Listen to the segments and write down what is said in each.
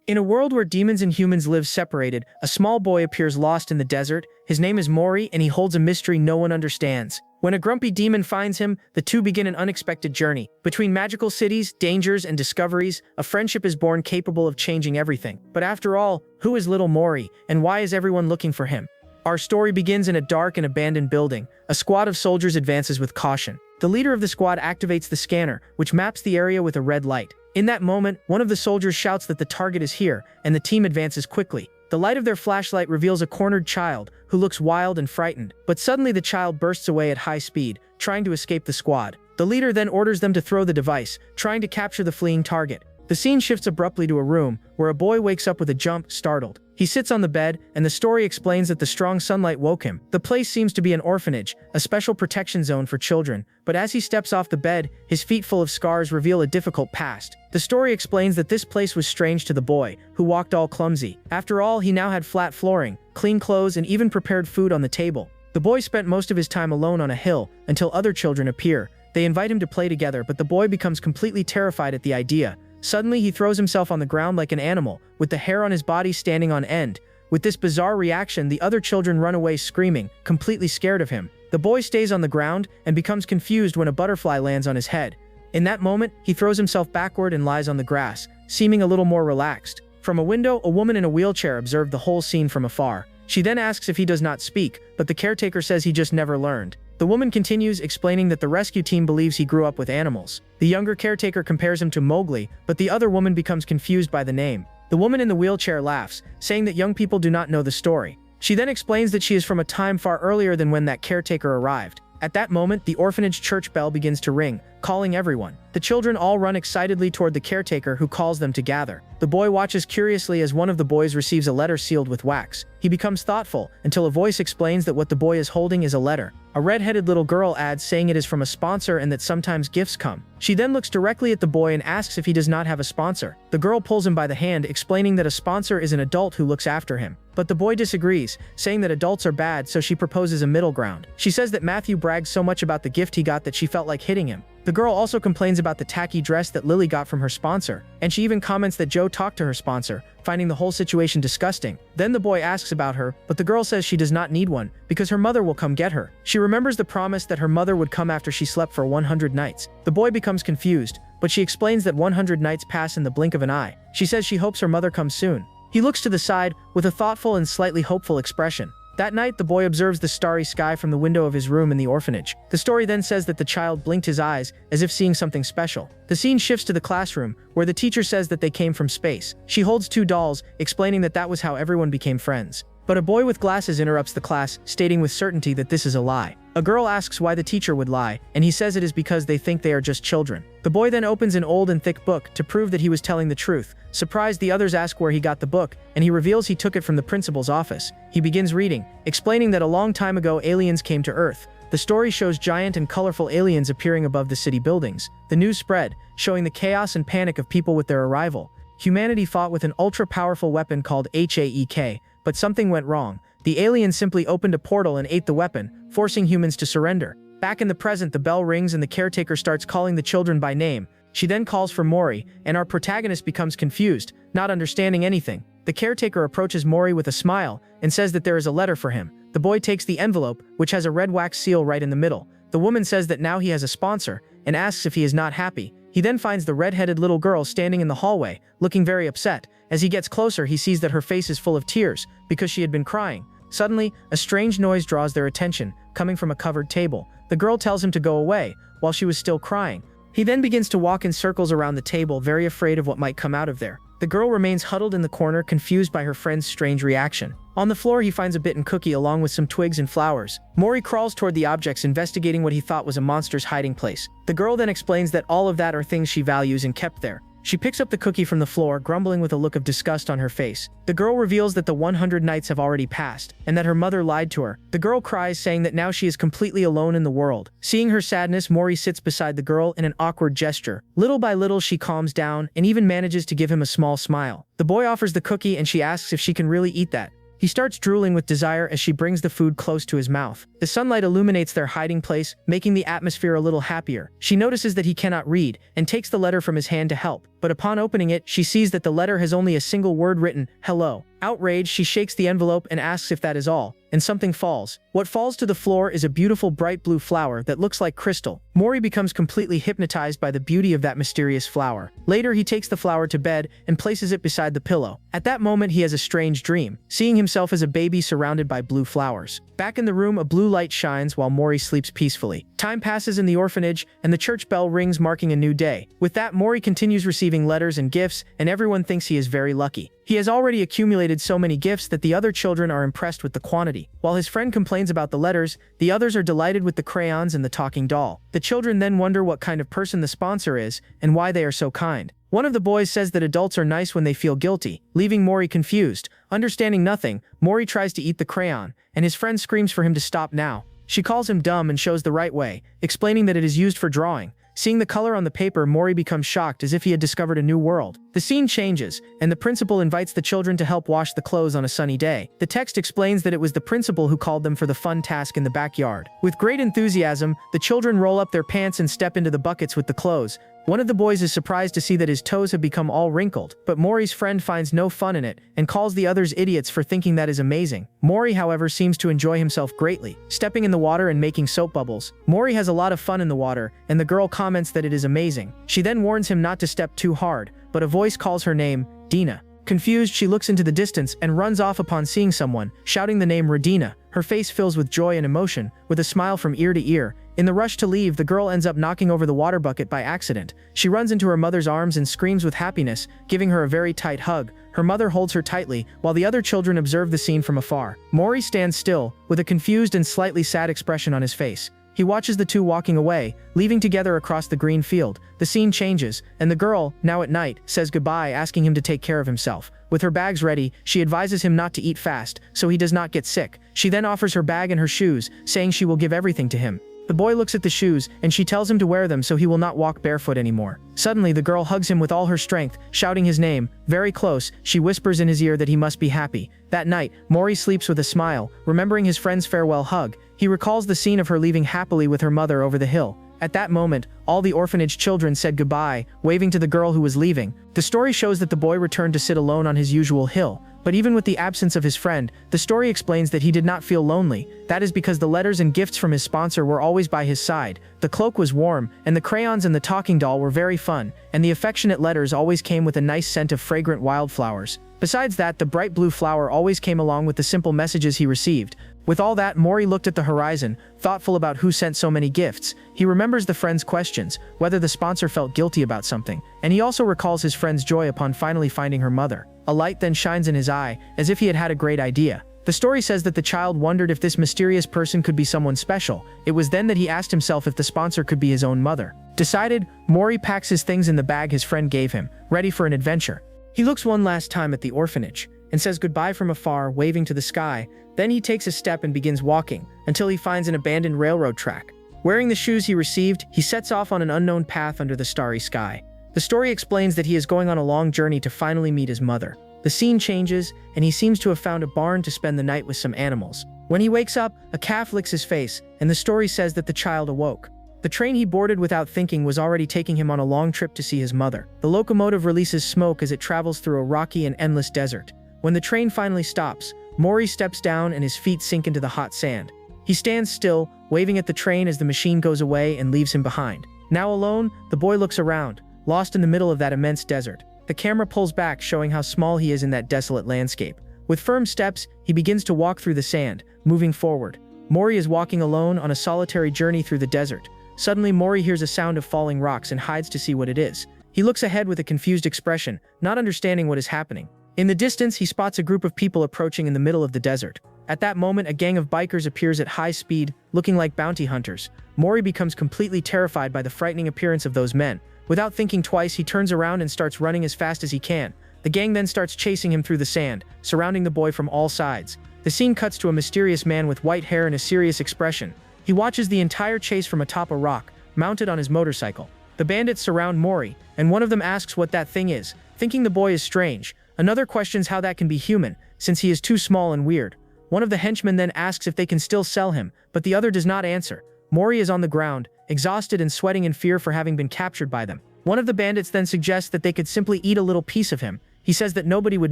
In a world where demons and humans live separated, a small boy appears lost in the desert. His name is Mori, and he holds a mystery no one understands. When a grumpy demon finds him, the two begin an unexpected journey. Between magical cities, dangers, and discoveries, a friendship is born capable of changing everything. But after all, who is little Mori, and why is everyone looking for him? Our story begins in a dark and abandoned building. A squad of soldiers advances with caution. The leader of the squad activates the scanner, which maps the area with a red light. In that moment, one of the soldiers shouts that the target is here, and the team advances quickly. The light of their flashlight reveals a cornered child, who looks wild and frightened. But suddenly the child bursts away at high speed, trying to escape the squad. The leader then orders them to throw the device, trying to capture the fleeing target. The scene shifts abruptly to a room, where a boy wakes up with a jump, startled. He sits on the bed, and the story explains that the strong sunlight woke him. The place seems to be an orphanage, a special protection zone for children. But as he steps off the bed, his feet full of scars reveal a difficult past. The story explains that this place was strange to the boy, who walked all clumsy. After all, he now had flat flooring, clean clothes, and even prepared food on the table. The boy spent most of his time alone on a hill, until other children appear. They invite him to play together, but the boy becomes completely terrified at the idea. Suddenly, he throws himself on the ground like an animal, with the hair on his body standing on end. With this bizarre reaction, the other children run away screaming, completely scared of him. The boy stays on the ground and becomes confused when a butterfly lands on his head. In that moment, he throws himself backward and lies on the grass, seeming a little more relaxed. From a window, a woman in a wheelchair observed the whole scene from afar. She then asks if he does not speak, but the caretaker says he just never learned. The woman continues, explaining that the rescue team believes he grew up with animals. The younger caretaker compares him to Mowgli, but the other woman becomes confused by the name. The woman in the wheelchair laughs, saying that young people do not know the story. She then explains that she is from a time far earlier than when that caretaker arrived. At that moment, the orphanage church bell begins to ring, calling everyone. The children all run excitedly toward the caretaker, who calls them to gather. The boy watches curiously as one of the boys receives a letter sealed with wax. He becomes thoughtful, until a voice explains that what the boy is holding is a letter. A red-headed little girl adds, saying it is from a sponsor and that sometimes gifts come. She then looks directly at the boy and asks if he does not have a sponsor. The girl pulls him by the hand, explaining that a sponsor is an adult who looks after him. But the boy disagrees, saying that adults are bad, so she proposes a middle ground. She says that Matthew brags so much about the gift he got that she felt like hitting him. The girl also complains about the tacky dress that Lily got from her sponsor, and she even comments that Joe talked to her sponsor, finding the whole situation disgusting. Then the boy asks about her, but the girl says she does not need one, because her mother will come get her. She remembers the promise that her mother would come after she slept for 100 nights. The boy becomes confused, but she explains that 100 nights pass in the blink of an eye. She says she hopes her mother comes soon. He looks to the side, with a thoughtful and slightly hopeful expression. That night, the boy observes the starry sky from the window of his room in the orphanage. The story then says that the child blinked his eyes, as if seeing something special. The scene shifts to the classroom, where the teacher says that they came from space. She holds two dolls, explaining that that was how everyone became friends. But a boy with glasses interrupts the class, stating with certainty that this is a lie. A girl asks why the teacher would lie, and he says it is because they think they are just children. The boy then opens an old and thick book to prove that he was telling the truth. Surprised, the others ask where he got the book, and he reveals he took it from the principal's office. He begins reading, explaining that a long time ago aliens came to Earth. The story shows giant and colorful aliens appearing above the city buildings. The news spread, showing the chaos and panic of people with their arrival. Humanity fought with an ultra-powerful weapon called HAEK, but something went wrong. The aliens simply opened a portal and ate the weapon, forcing humans to surrender. Back in the present, the bell rings and the caretaker starts calling the children by name. She then calls for Mori, and our protagonist becomes confused, not understanding anything. The caretaker approaches Mori with a smile and says that there is a letter for him. The boy takes the envelope, which has a red wax seal right in the middle. The woman says that now he has a sponsor, and asks if he is not happy. He then finds the red-headed little girl standing in the hallway, looking very upset. As he gets closer, he sees that her face is full of tears, because she had been crying. Suddenly, a strange noise draws their attention, coming from a covered table. The girl tells him to go away, while she was still crying. He then begins to walk in circles around the table, very afraid of what might come out of there. The girl remains huddled in the corner, confused by her friend's strange reaction. On the floor, he finds a bitten cookie along with some twigs and flowers. Mori crawls toward the objects, investigating what he thought was a monster's hiding place. The girl then explains that all of that are things she values and kept there. She picks up the cookie from the floor, grumbling with a look of disgust on her face. The girl reveals that the 100 nights have already passed, and that her mother lied to her. The girl cries, saying that now she is completely alone in the world. Seeing her sadness, Mori sits beside the girl in an awkward gesture. Little by little, she calms down, and even manages to give him a small smile. The boy offers the cookie, and she asks if she can really eat that. He starts drooling with desire as she brings the food close to his mouth. The sunlight illuminates their hiding place, making the atmosphere a little happier. She notices that he cannot read, and takes the letter from his hand to help. But upon opening it, she sees that the letter has only a single word written, "Hello." Outraged, she shakes the envelope and asks if that is all, and something falls. What falls to the floor is a beautiful bright blue flower that looks like crystal. Mori becomes completely hypnotized by the beauty of that mysterious flower. Later, he takes the flower to bed and places it beside the pillow. At that moment, he has a strange dream, seeing himself as a baby surrounded by blue flowers. Back in the room, a blue light shines while Mori sleeps peacefully. Time passes in the orphanage, and the church bell rings, marking a new day. With that, Mori continues receiving letters and gifts, and everyone thinks he is very lucky. He has already accumulated so many gifts that the other children are impressed with the quantity. While his friend complains about the letters, the others are delighted with the crayons and the talking doll. The children then wonder what kind of person the sponsor is, and why they are so kind. One of the boys says that adults are nice when they feel guilty, leaving Mori confused. Understanding nothing, Mori tries to eat the crayon, and his friend screams for him to stop now. She calls him dumb and shows the right way, explaining that it is used for drawing. Seeing the color on the paper, Mori becomes shocked as if he had discovered a new world. The scene changes, and the principal invites the children to help wash the clothes on a sunny day. The text explains that it was the principal who called them for the fun task in the backyard. With great enthusiasm, the children roll up their pants and step into the buckets with the clothes. One of the boys is surprised to see that his toes have become all wrinkled, but Mori's friend finds no fun in it and calls the others idiots for thinking that is amazing. Mori, however, seems to enjoy himself greatly, stepping in the water and making soap bubbles. Mori has a lot of fun in the water, and the girl comments that it is amazing. She then warns him not to step too hard, but a voice calls her name, Dina. Confused, she looks into the distance and runs off upon seeing someone, shouting the name Radina. Her face fills with joy and emotion, with a smile from ear to ear. In the rush to leave, the girl ends up knocking over the water bucket by accident. She runs into her mother's arms and screams with happiness, giving her a very tight hug. Her mother holds her tightly, while the other children observe the scene from afar. Mori stands still, with a confused and slightly sad expression on his face. He watches the two walking away, leaving together across the green field. The scene changes, and the girl, now at night, says goodbye, asking him to take care of himself. With her bags ready, she advises him not to eat fast, so he does not get sick. She then offers her bag and her shoes, saying she will give everything to him. The boy looks at the shoes, and she tells him to wear them so he will not walk barefoot anymore. Suddenly, the girl hugs him with all her strength, shouting his name. Very close, she whispers in his ear that he must be happy. That night, Mori sleeps with a smile, remembering his friend's farewell hug. He recalls the scene of her leaving happily with her mother over the hill. At that moment, all the orphanage children said goodbye, waving to the girl who was leaving. The story shows that the boy returned to sit alone on his usual hill. But even with the absence of his friend, the story explains that he did not feel lonely. That is because the letters and gifts from his sponsor were always by his side. The cloak was warm, and the crayons and the talking doll were very fun, and the affectionate letters always came with a nice scent of fragrant wildflowers. Besides that, the bright blue flower always came along with the simple messages he received. With all that, Mori looked at the horizon, thoughtful about who sent so many gifts. He remembers the friend's questions, whether the sponsor felt guilty about something, and he also recalls his friend's joy upon finally finding her mother. A light then shines in his eye, as if he had had a great idea. The story says that the child wondered if this mysterious person could be someone special. It was then that he asked himself if the sponsor could be his own mother. Decided, Mori packs his things in the bag his friend gave him, ready for an adventure. He looks one last time at the orphanage, and says goodbye from afar, waving to the sky. Then he takes a step and begins walking, until he finds an abandoned railroad track. Wearing the shoes he received, he sets off on an unknown path under the starry sky. The story explains that he is going on a long journey to finally meet his mother. The scene changes, and he seems to have found a barn to spend the night with some animals. When he wakes up, a calf licks his face, and the story says that the child awoke. The train he boarded without thinking was already taking him on a long trip to see his mother. The locomotive releases smoke as it travels through a rocky and endless desert. When the train finally stops, Mori steps down and his feet sink into the hot sand. He stands still, waving at the train as the machine goes away and leaves him behind. Now alone, the boy looks around, lost in the middle of that immense desert. The camera pulls back, showing how small he is in that desolate landscape. With firm steps, he begins to walk through the sand, moving forward. Mori is walking alone on a solitary journey through the desert. Suddenly, Mori hears a sound of falling rocks and hides to see what it is. He looks ahead with a confused expression, not understanding what is happening. In the distance, he spots a group of people approaching in the middle of the desert. At that moment, a gang of bikers appears at high speed, looking like bounty hunters. Mori becomes completely terrified by the frightening appearance of those men. Without thinking twice, he turns around and starts running as fast as he can. The gang then starts chasing him through the sand, surrounding the boy from all sides. The scene cuts to a mysterious man with white hair and a serious expression. He watches the entire chase from atop a rock, mounted on his motorcycle. The bandits surround Mori, and one of them asks what that thing is. Thinking the boy is strange, Another questions how that can be human, since he is too small and weird. One of the henchmen then asks if they can still sell him, but the other does not answer. Mori is on the ground, exhausted and sweating in fear for having been captured by them. One of the bandits then suggests that they could simply eat a little piece of him. He says that nobody would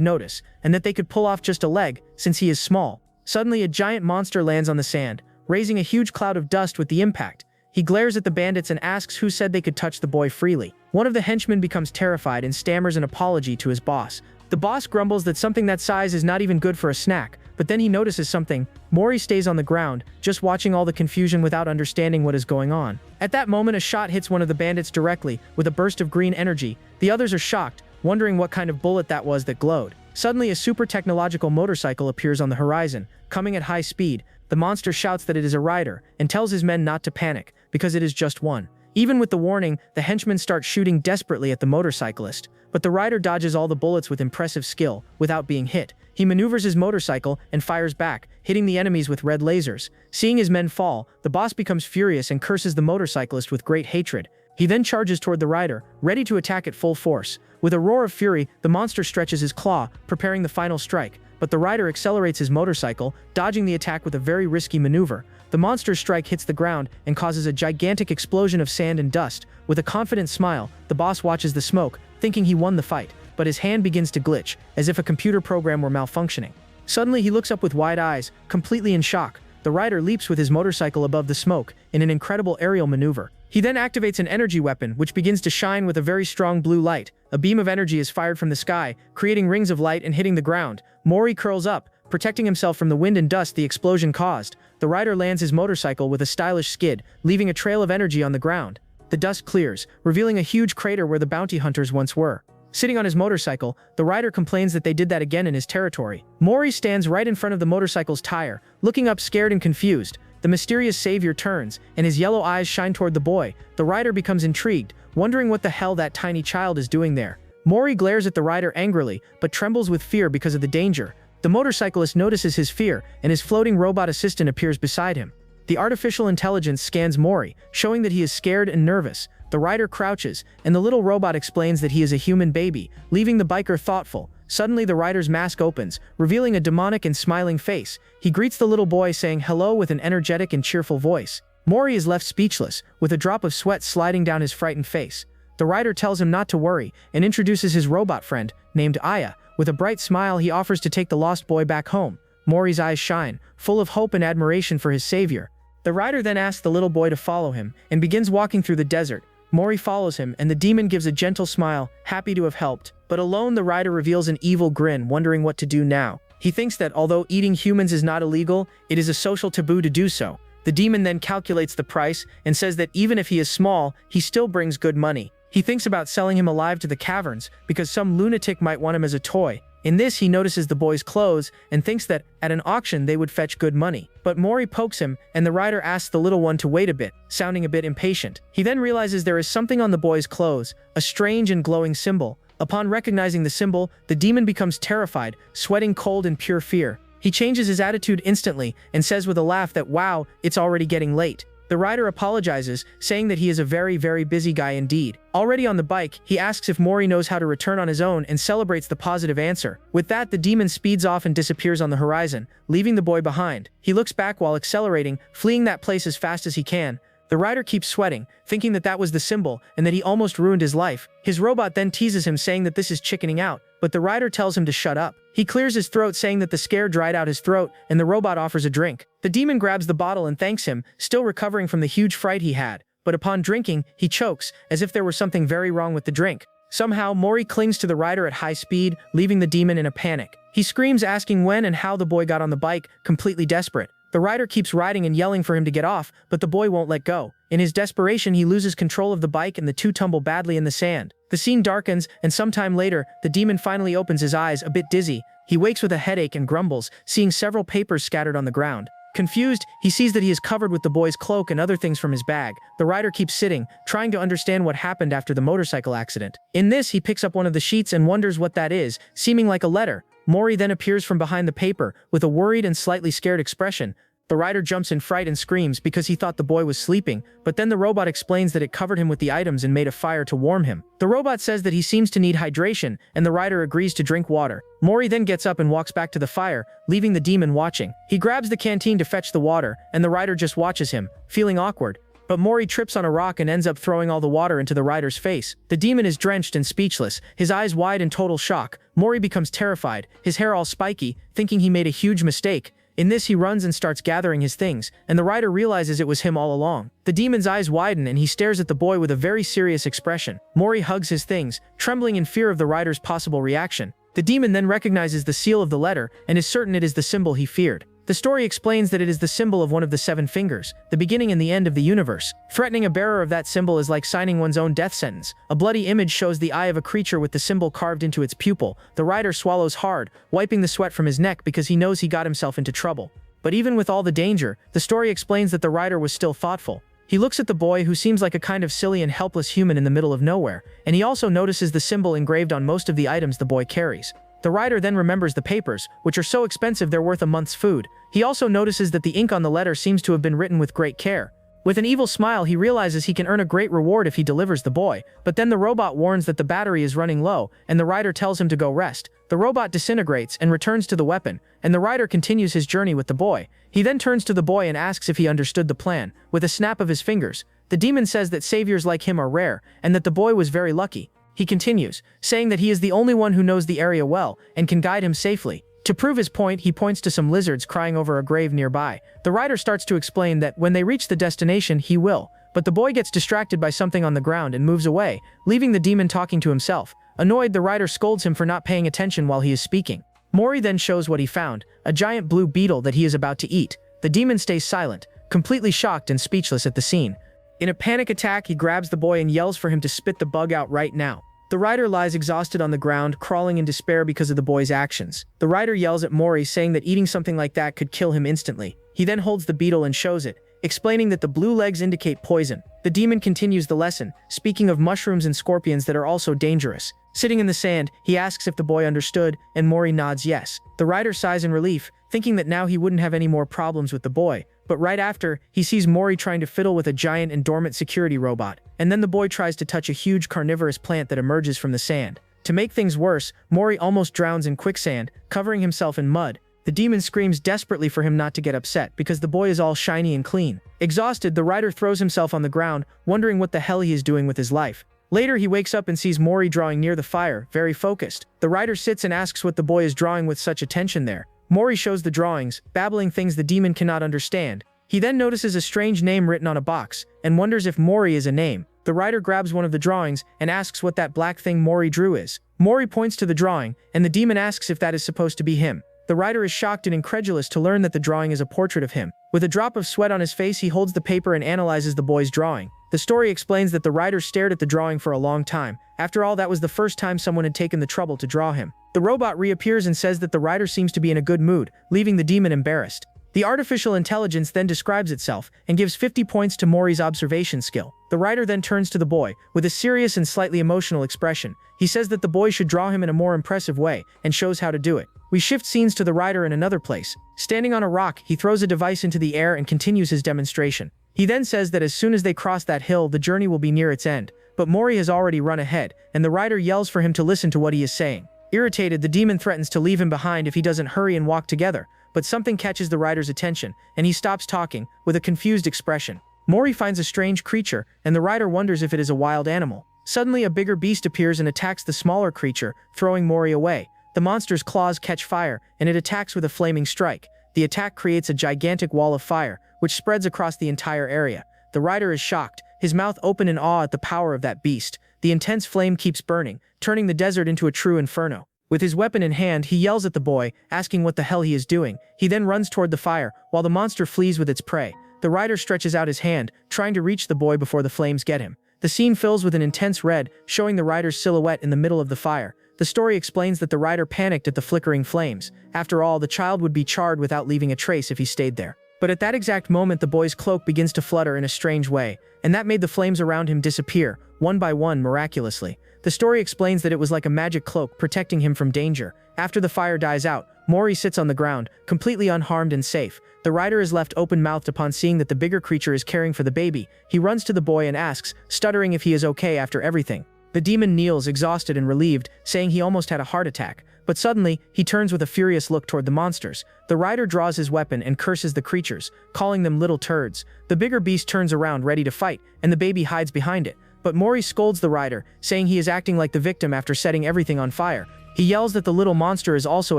notice, and that they could pull off just a leg, since he is small. Suddenly a giant monster lands on the sand, raising a huge cloud of dust with the impact. He glares at the bandits and asks who said they could touch the boy freely. One of the henchmen becomes terrified and stammers an apology to his boss. The boss grumbles that something that size is not even good for a snack, but then he notices something. Mori stays on the ground, just watching all the confusion without understanding what is going on. At that moment, a shot hits one of the bandits directly, with a burst of green energy. The others are shocked, wondering what kind of bullet that was that glowed. Suddenly, a super technological motorcycle appears on the horizon, coming at high speed. The monster shouts that it is a rider, and tells his men not to panic, because it is just one. Even with the warning, the henchmen start shooting desperately at the motorcyclist, but the rider dodges all the bullets with impressive skill, without being hit. He maneuvers his motorcycle and fires back, hitting the enemies with red lasers. Seeing his men fall, the boss becomes furious and curses the motorcyclist with great hatred. He then charges toward the rider, ready to attack at full force. With a roar of fury, the monster stretches his claw, preparing the final strike, but the rider accelerates his motorcycle, dodging the attack with a very risky maneuver. The monster's strike hits the ground and causes a gigantic explosion of sand and dust. With a confident smile, the boss watches the smoke, thinking he won the fight, but his hand begins to glitch, as if a computer program were malfunctioning. Suddenly he looks up with wide eyes, completely in shock. The rider leaps with his motorcycle above the smoke, in an incredible aerial maneuver. He then activates an energy weapon, which begins to shine with a very strong blue light. A beam of energy is fired from the sky, creating rings of light and hitting the ground. Mori curls up, protecting himself from the wind and dust the explosion caused. The rider lands his motorcycle with a stylish skid, leaving a trail of energy on the ground. The dust clears, revealing a huge crater where the bounty hunters once were. Sitting on his motorcycle, the rider complains that they did that again in his territory. Mori stands right in front of the motorcycle's tire, looking up scared and confused. The mysterious savior turns, and his yellow eyes shine toward the boy. The rider becomes intrigued, wondering what the hell that tiny child is doing there. Mori glares at the rider angrily, but trembles with fear because of the danger. The motorcyclist notices his fear, and his floating robot assistant appears beside him. The artificial intelligence scans Mori, showing that he is scared and nervous. The rider crouches, and the little robot explains that he is a human baby, leaving the biker thoughtful. Suddenly the rider's mask opens, revealing a demonic and smiling face. He greets the little boy saying hello with an energetic and cheerful voice. Mori is left speechless, with a drop of sweat sliding down his frightened face. The rider tells him not to worry, and introduces his robot friend, named Aya. With a bright smile he offers to take the lost boy back home. Mori's eyes shine, full of hope and admiration for his savior. The rider then asks the little boy to follow him, and begins walking through the desert. Mori follows him, and the demon gives a gentle smile, happy to have helped. But alone the rider reveals an evil grin, wondering what to do now. He thinks that although eating humans is not illegal, it is a social taboo to do so. The demon then calculates the price, and says that even if he is small, he still brings good money. He thinks about selling him alive to the caverns, because some lunatic might want him as a toy. In this he notices the boy's clothes, and thinks that, at an auction they would fetch good money. But Mori pokes him, and the rider asks the little one to wait a bit, sounding a bit impatient. He then realizes there is something on the boy's clothes, a strange and glowing symbol. Upon recognizing the symbol, the demon becomes terrified, sweating cold in pure fear. He changes his attitude instantly, and says with a laugh that wow, it's already getting late. The rider apologizes, saying that he is a very, very busy guy indeed. Already on the bike, he asks if Mori knows how to return on his own and celebrates the positive answer. With that, the demon speeds off and disappears on the horizon, leaving the boy behind. He looks back while accelerating, fleeing that place as fast as he can. The rider keeps sweating, thinking that that was the symbol and that he almost ruined his life. His robot then teases him, saying that this is chickening out, but the rider tells him to shut up. He clears his throat, saying that the scare dried out his throat, and the robot offers a drink. The demon grabs the bottle and thanks him, still recovering from the huge fright he had. But upon drinking, he chokes, as if there was something very wrong with the drink. Somehow, Mori clings to the rider at high speed, leaving the demon in a panic. He screams, asking when and how the boy got on the bike, completely desperate. The rider keeps riding and yelling for him to get off, but the boy won't let go. In his desperation, he loses control of the bike and the two tumble badly in the sand. The scene darkens, and sometime later, the demon finally opens his eyes, a bit dizzy. He wakes with a headache and grumbles, seeing several papers scattered on the ground. Confused, he sees that he is covered with the boy's cloak and other things from his bag. The rider keeps sitting, trying to understand what happened after the motorcycle accident. In this, he picks up one of the sheets and wonders what that is, seeming like a letter. Mori then appears from behind the paper, with a worried and slightly scared expression. The rider jumps in fright and screams because he thought the boy was sleeping, but then the robot explains that it covered him with the items and made a fire to warm him. The robot says that he seems to need hydration, and the rider agrees to drink water. Mori then gets up and walks back to the fire, leaving the demon watching. He grabs the canteen to fetch the water, and the rider just watches him, feeling awkward. But Mori trips on a rock and ends up throwing all the water into the rider's face. The demon is drenched and speechless, his eyes wide in total shock. Mori becomes terrified, his hair all spiky, thinking he made a huge mistake. In this, he runs and starts gathering his things, and the rider realizes it was him all along. The demon's eyes widen and he stares at the boy with a very serious expression. Mori hugs his things, trembling in fear of the rider's possible reaction. The demon then recognizes the seal of the letter and is certain it is the symbol he feared. The story explains that it is the symbol of one of the 7 fingers, the beginning and the end of the universe. Threatening a bearer of that symbol is like signing one's own death sentence. A bloody image shows the eye of a creature with the symbol carved into its pupil. The rider swallows hard, wiping the sweat from his neck because he knows he got himself into trouble. But even with all the danger, the story explains that the rider was still thoughtful. He looks at the boy, who seems like a kind of silly and helpless human in the middle of nowhere, and he also notices the symbol engraved on most of the items the boy carries. The rider then remembers the papers, which are so expensive they're worth a month's food. He also notices that the ink on the letter seems to have been written with great care. With an evil smile, he realizes he can earn a great reward if he delivers the boy, but then the robot warns that the battery is running low, and the rider tells him to go rest. The robot disintegrates and returns to the weapon, and the rider continues his journey with the boy. He then turns to the boy and asks if he understood the plan. With a snap of his fingers, the demon says that saviors like him are rare, and that the boy was very lucky. He continues, saying that he is the only one who knows the area well and can guide him safely. To prove his point, he points to some lizards crying over a grave nearby. The rider starts to explain that when they reach the destination, he will, but the boy gets distracted by something on the ground and moves away, leaving the demon talking to himself. Annoyed, the rider scolds him for not paying attention while he is speaking. Mori then shows what he found, a giant blue beetle that he is about to eat. The demon stays silent, completely shocked and speechless at the scene. In a panic attack, he grabs the boy and yells for him to spit the bug out right now. The rider lies exhausted on the ground, crawling in despair because of the boy's actions. The rider yells at Mori, saying that eating something like that could kill him instantly. He then holds the beetle and shows it, explaining that the blue legs indicate poison. The demon continues the lesson, speaking of mushrooms and scorpions that are also dangerous. Sitting in the sand, he asks if the boy understood, and Mori nods yes. The rider sighs in relief, thinking that now he wouldn't have any more problems with the boy. But right after, he sees Mori trying to fiddle with a giant and dormant security robot, and then the boy tries to touch a huge carnivorous plant that emerges from the sand. To make things worse, Mori almost drowns in quicksand, covering himself in mud. The demon screams desperately for him not to get upset because the boy is all shiny and clean. Exhausted, the rider throws himself on the ground, wondering what the hell he is doing with his life. Later, he wakes up and sees Mori drawing near the fire, very focused. The rider sits and asks what the boy is drawing with such attention there. Mori shows the drawings, babbling things the demon cannot understand. He then notices a strange name written on a box, and wonders if Mori is a name. The rider grabs one of the drawings and asks what that black thing Mori drew is. Mori points to the drawing, and the demon asks if that is supposed to be him. The rider is shocked and incredulous to learn that the drawing is a portrait of him. With a drop of sweat on his face, he holds the paper and analyzes the boy's drawing. The story explains that the rider stared at the drawing for a long time. After all, that was the first time someone had taken the trouble to draw him. The robot reappears and says that the rider seems to be in a good mood, leaving the demon embarrassed. The artificial intelligence then describes itself and gives 50 points to Mori's observation skill. The writer then turns to the boy with a serious and slightly emotional expression. He says that the boy should draw him in a more impressive way and shows how to do it. We shift scenes to the writer in another place. Standing on a rock, he throws a device into the air and continues his demonstration. He then says that as soon as they cross that hill, the journey will be near its end. But Mori has already run ahead, and the writer yells for him to listen to what he is saying. Irritated, the demon threatens to leave him behind if he doesn't hurry and walk together. But something catches the writer's attention, and he stops talking, with a confused expression. Mori finds a strange creature, and the writer wonders if it is a wild animal. Suddenly, a bigger beast appears and attacks the smaller creature, throwing Mori away. The monster's claws catch fire, and it attacks with a flaming strike. The attack creates a gigantic wall of fire, which spreads across the entire area. The writer is shocked, his mouth open in awe at the power of that beast. The intense flame keeps burning, turning the desert into a true inferno. With his weapon in hand, he yells at the boy, asking what the hell he is doing. He then runs toward the fire, while the monster flees with its prey. The rider stretches out his hand, trying to reach the boy before the flames get him. The scene fills with an intense red, showing the rider's silhouette in the middle of the fire. The story explains that the rider panicked at the flickering flames. After all, the child would be charred without leaving a trace if he stayed there. But at that exact moment, the boy's cloak begins to flutter in a strange way, and that made the flames around him disappear, one by one, miraculously. The story explains that it was like a magic cloak protecting him from danger. After the fire dies out, Mori sits on the ground, completely unharmed and safe. The writer is left open-mouthed upon seeing that the bigger creature is caring for the baby. He runs to the boy and asks, stuttering if he is okay after everything. The demon kneels, exhausted and relieved, saying he almost had a heart attack. But suddenly, he turns with a furious look toward the monsters. The writer draws his weapon and curses the creatures, calling them little turds. The bigger beast turns around ready to fight, and the baby hides behind it. But Mori scolds the writer, saying he is acting like the victim after setting everything on fire. He yells that the little monster is also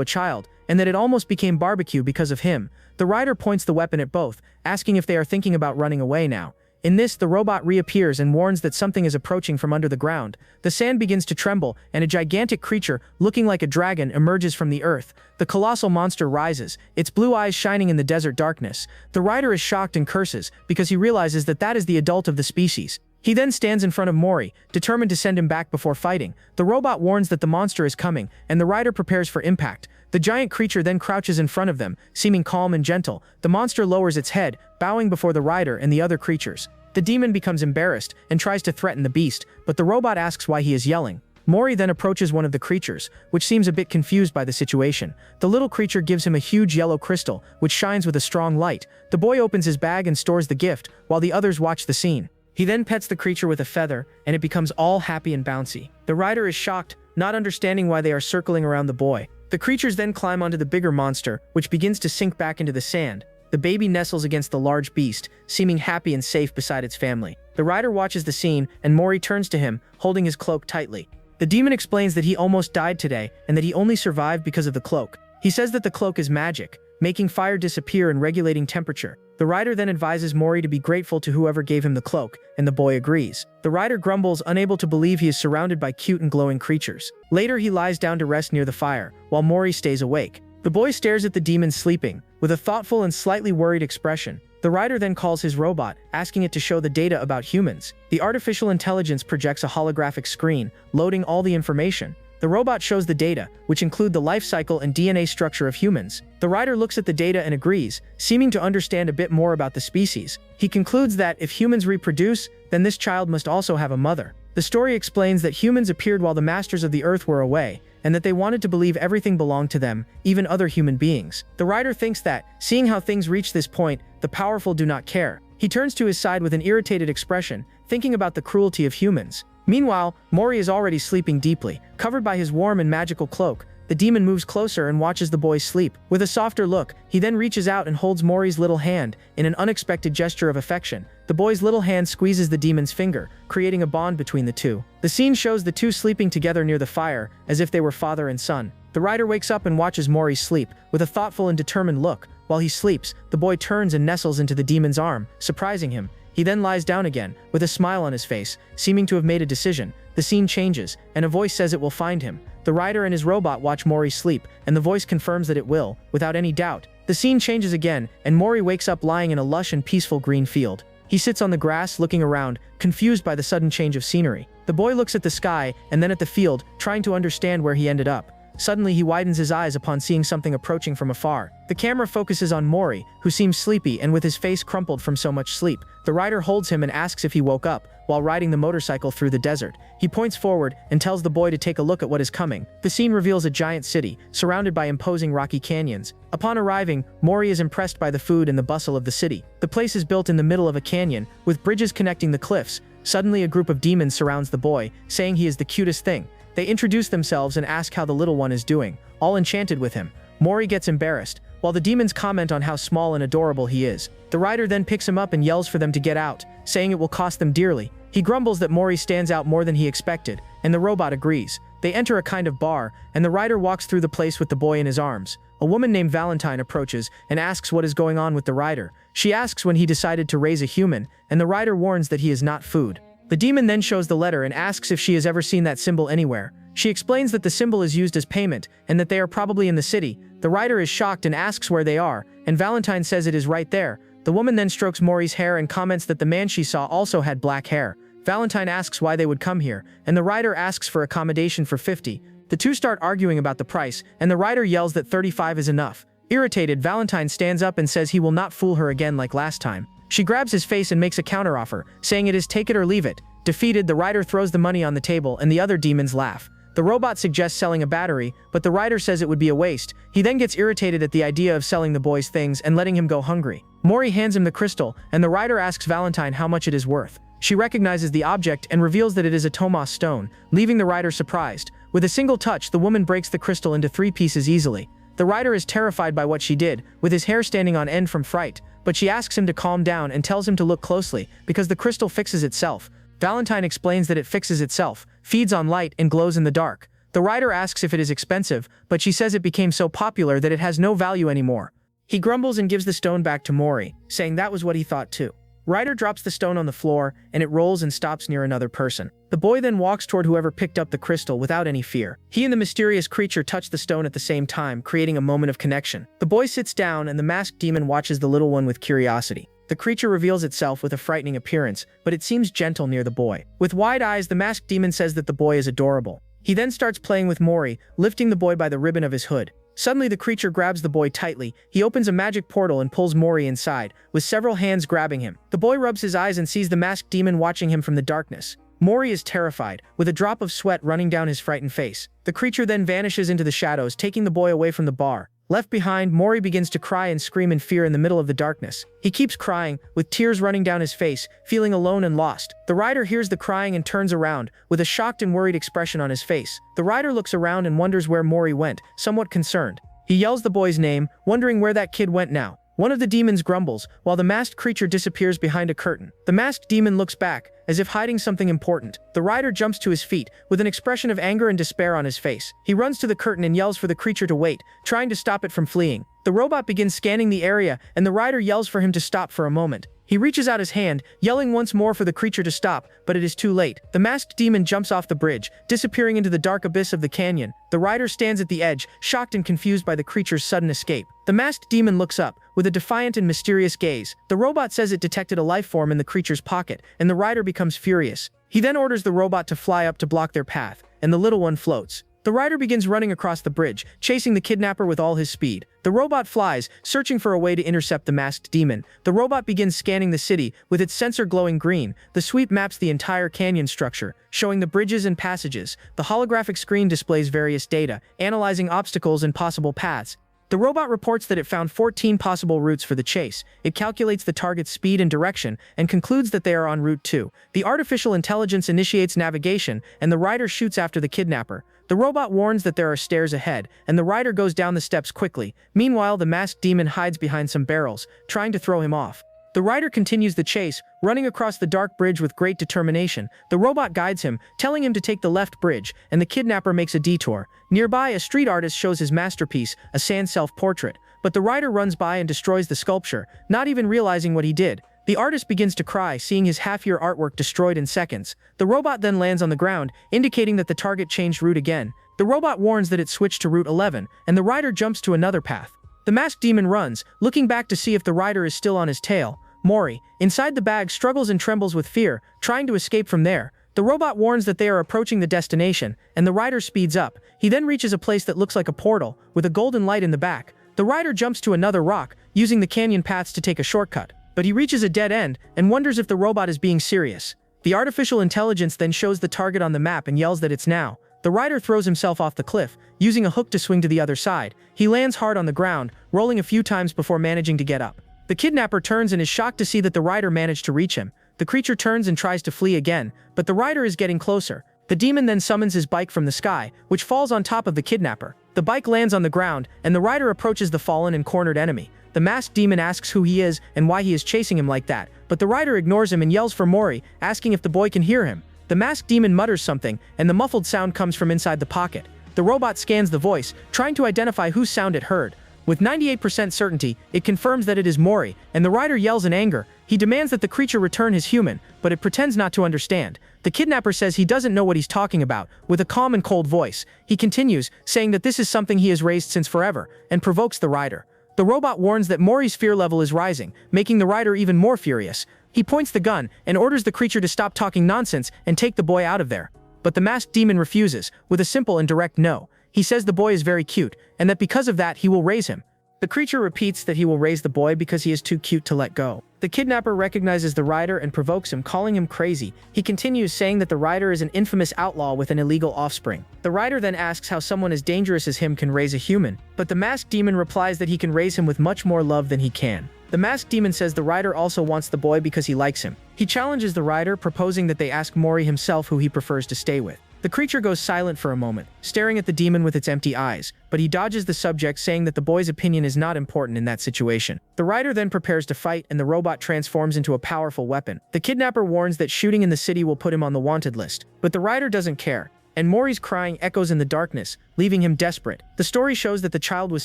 a child, and that it almost became barbecue because of him. The writer points the weapon at both, asking if they are thinking about running away now. In this, the robot reappears and warns that something is approaching from under the ground. The sand begins to tremble, and a gigantic creature, looking like a dragon, emerges from the earth. The colossal monster rises, its blue eyes shining in the desert darkness. The writer is shocked and curses, because he realizes that that is the adult of the species. He then stands in front of Mori, determined to send him back before fighting. The robot warns that the monster is coming, and the writer prepares for impact. The giant creature then crouches in front of them, seeming calm and gentle. The monster lowers its head, bowing before the writer and the other creatures. The demon becomes embarrassed and tries to threaten the beast, but the robot asks why he is yelling. Mori then approaches one of the creatures, which seems a bit confused by the situation. The little creature gives him a huge yellow crystal, which shines with a strong light. The boy opens his bag and stores the gift, while the others watch the scene. He then pets the creature with a feather, and it becomes all happy and bouncy. The writer is shocked, not understanding why they are circling around the boy. The creatures then climb onto the bigger monster, which begins to sink back into the sand. The baby nestles against the large beast, seeming happy and safe beside its family. The writer watches the scene, and Mori turns to him, holding his cloak tightly. The demon explains that he almost died today, and that he only survived because of the cloak. He says that the cloak is magic, making fire disappear and regulating temperature. The writer then advises Mori to be grateful to whoever gave him the cloak, and the boy agrees. The writer grumbles, unable to believe he is surrounded by cute and glowing creatures. Later, he lies down to rest near the fire, while Mori stays awake. The boy stares at the demon sleeping, with a thoughtful and slightly worried expression. The writer then calls his robot, asking it to show the data about humans. The artificial intelligence projects a holographic screen, loading all the information. The robot shows the data, which include the life cycle and DNA structure of humans. The writer looks at the data and agrees, seeming to understand a bit more about the species. He concludes that if humans reproduce, then this child must also have a mother. The story explains that humans appeared while the masters of the earth were away, and that they wanted to believe everything belonged to them, even other human beings. The writer thinks that, seeing how things reach this point, the powerful do not care. He turns to his side with an irritated expression, thinking about the cruelty of humans. Meanwhile, Mori is already sleeping deeply. Covered by his warm and magical cloak, the demon moves closer and watches the boy sleep. With a softer look, he then reaches out and holds Mori's little hand in an unexpected gesture of affection. The boy's little hand squeezes the demon's finger, creating a bond between the two. The scene shows the two sleeping together near the fire, as if they were father and son. The writer wakes up and watches Mori sleep, with a thoughtful and determined look. While he sleeps, the boy turns and nestles into the demon's arm, surprising him. He then lies down again, with a smile on his face, seeming to have made a decision. The scene changes, and a voice says it will find him. The writer and his robot watch Mori sleep, and the voice confirms that it will, without any doubt. The scene changes again, and Mori wakes up lying in a lush and peaceful green field. He sits on the grass, looking around, confused by the sudden change of scenery. The boy looks at the sky, and then at the field, trying to understand where he ended up. Suddenly, he widens his eyes upon seeing something approaching from afar. The camera focuses on Mori, who seems sleepy and with his face crumpled from so much sleep. The writer holds him and asks if he woke up, while riding the motorcycle through the desert. He points forward and tells the boy to take a look at what is coming. The scene reveals a giant city, surrounded by imposing rocky canyons. Upon arriving, Mori is impressed by the food and the bustle of the city. The place is built in the middle of a canyon, with bridges connecting the cliffs. Suddenly, a group of demons surrounds the boy, saying he is the cutest thing. They introduce themselves and ask how the little one is doing, all enchanted with him. Mori gets embarrassed, while the demons comment on how small and adorable he is. The writer then picks him up and yells for them to get out, saying it will cost them dearly. He grumbles that Mori stands out more than he expected, and the robot agrees. They enter a kind of bar, and the writer walks through the place with the boy in his arms. A woman named Valentine approaches and asks what is going on with the writer. She asks when he decided to raise a human, and the writer warns that he is not food. The demon then shows the letter and asks if she has ever seen that symbol anywhere. She explains that the symbol is used as payment, and that they are probably in the city. The writer is shocked and asks where they are, and Valentine says it is right there. The woman then strokes Mori's hair and comments that the man she saw also had black hair. Valentine asks why they would come here, and the writer asks for accommodation for 50. The two start arguing about the price, and the writer yells that 35 is enough. Irritated, Valentine stands up and says he will not fool her again like last time. She grabs his face and makes a counteroffer, saying it is take it or leave it. Defeated, the writer throws the money on the table and the other demons laugh. The robot suggests selling a battery, but the writer says it would be a waste. He then gets irritated at the idea of selling the boy's things and letting him go hungry. Mori hands him the crystal, and the writer asks Valentine how much it is worth. She recognizes the object and reveals that it is a Tomas stone, leaving the writer surprised. With a single touch, the woman breaks the crystal into 3 pieces easily. The writer is terrified by what she did, with his hair standing on end from fright, but she asks him to calm down and tells him to look closely, because the crystal fixes itself. Valentine explains that it fixes itself, feeds on light, and glows in the dark. The writer asks if it is expensive, but she says it became so popular that it has no value anymore. He grumbles and gives the stone back to Mori, saying that was what he thought too. Writer drops the stone on the floor, and it rolls and stops near another person. The boy then walks toward whoever picked up the crystal without any fear. He and the mysterious creature touch the stone at the same time, creating a moment of connection. The boy sits down, and the masked demon watches the little one with curiosity. The creature reveals itself with a frightening appearance, but it seems gentle near the boy. With wide eyes, the masked demon says that the boy is adorable. He then starts playing with Mori, lifting the boy by the ribbon of his hood. Suddenly, the creature grabs the boy tightly. He opens a magic portal and pulls Mori inside, with several hands grabbing him. The boy rubs his eyes and sees the masked demon watching him from the darkness. Mori is terrified, with a drop of sweat running down his frightened face. The creature then vanishes into the shadows, taking the boy away from the bar. Left behind, Mori begins to cry and scream in fear in the middle of the darkness. He keeps crying, with tears running down his face, feeling alone and lost. The writer hears the crying and turns around, with a shocked and worried expression on his face. The writer looks around and wonders where Mori went, somewhat concerned. He yells the boy's name, wondering where that kid went now. One of the demons grumbles, while the masked creature disappears behind a curtain. The masked demon looks back, as if hiding something important. The writer jumps to his feet, with an expression of anger and despair on his face. He runs to the curtain and yells for the creature to wait, trying to stop it from fleeing. The robot begins scanning the area, and the writer yells for him to stop for a moment. He reaches out his hand, yelling once more for the creature to stop, but it is too late. The masked demon jumps off the bridge, disappearing into the dark abyss of the canyon. The writer stands at the edge, shocked and confused by the creature's sudden escape. The masked demon looks up, with a defiant and mysterious gaze. The robot says it detected a life form in the creature's pocket, and the writer becomes furious. He then orders the robot to fly up to block their path, and the little one floats. The writer begins running across the bridge, chasing the kidnapper with all his speed. The robot flies, searching for a way to intercept the masked demon. The robot begins scanning the city, with its sensor glowing green. The sweep maps the entire canyon structure, showing the bridges and passages. The holographic screen displays various data, analyzing obstacles and possible paths. The robot reports that it found 14 possible routes for the chase. It calculates the target's speed and direction, and concludes that they are on Route 2. The artificial intelligence initiates navigation, and the rider shoots after the kidnapper. The robot warns that there are stairs ahead, and the rider goes down the steps quickly. Meanwhile, the masked demon hides behind some barrels, trying to throw him off. The rider continues the chase, running across the dark bridge with great determination. The robot guides him, telling him to take the left bridge, and the kidnapper makes a detour. Nearby, a street artist shows his masterpiece, a sand self-portrait, but the rider runs by and destroys the sculpture, not even realizing what he did. The artist begins to cry, seeing his half-year artwork destroyed in seconds. The robot then lands on the ground, indicating that the target changed route again. The robot warns that it switched to Route 11, and the rider jumps to another path. The masked demon runs, looking back to see if the rider is still on his tail. Mori, inside the bag, struggles and trembles with fear, trying to escape from there. The robot warns that they are approaching the destination, and the rider speeds up. He then reaches a place that looks like a portal, with a golden light in the back. The rider jumps to another rock, using the canyon paths to take a shortcut. But he reaches a dead end, and wonders if the robot is being serious. The artificial intelligence then shows the target on the map and yells that it's now. The rider throws himself off the cliff, using a hook to swing to the other side. He lands hard on the ground, rolling a few times before managing to get up. The kidnapper turns and is shocked to see that the rider managed to reach him. The creature turns and tries to flee again, but the rider is getting closer. The demon then summons his bike from the sky, which falls on top of the kidnapper. The bike lands on the ground, and the rider approaches the fallen and cornered enemy. The masked demon asks who he is and why he is chasing him like that, but the rider ignores him and yells for Mori, asking if the boy can hear him. The masked demon mutters something, and the muffled sound comes from inside the pocket. The robot scans the voice, trying to identify whose sound it heard. With 98% certainty, it confirms that it is Mori, and the rider yells in anger. He demands that the creature return his human, but it pretends not to understand. The kidnapper says he doesn't know what he's talking about, with a calm and cold voice. He continues, saying that this is something he has raised since forever, and provokes the rider. The robot warns that Mori's fear level is rising, making the rider even more furious. He points the gun, and orders the creature to stop talking nonsense and take the boy out of there. But the masked demon refuses, with a simple and direct no. He says the boy is very cute, and that because of that he will raise him. The creature repeats that he will raise the boy because he is too cute to let go. The kidnapper recognizes the rider and provokes him, calling him crazy. He continues saying that the rider is an infamous outlaw with an illegal offspring. The rider then asks how someone as dangerous as him can raise a human, but the masked demon replies that he can raise him with much more love than he can. The masked demon says the rider also wants the boy because he likes him. He challenges the rider, proposing that they ask Mori himself who he prefers to stay with. The creature goes silent for a moment, staring at the demon with its empty eyes, but he dodges the subject, saying that the boy's opinion is not important in that situation. The rider then prepares to fight, and the robot transforms into a powerful weapon. The kidnapper warns that shooting in the city will put him on the wanted list, but the rider doesn't care, and Mori's crying echoes in the darkness, leaving him desperate. The story shows that the child was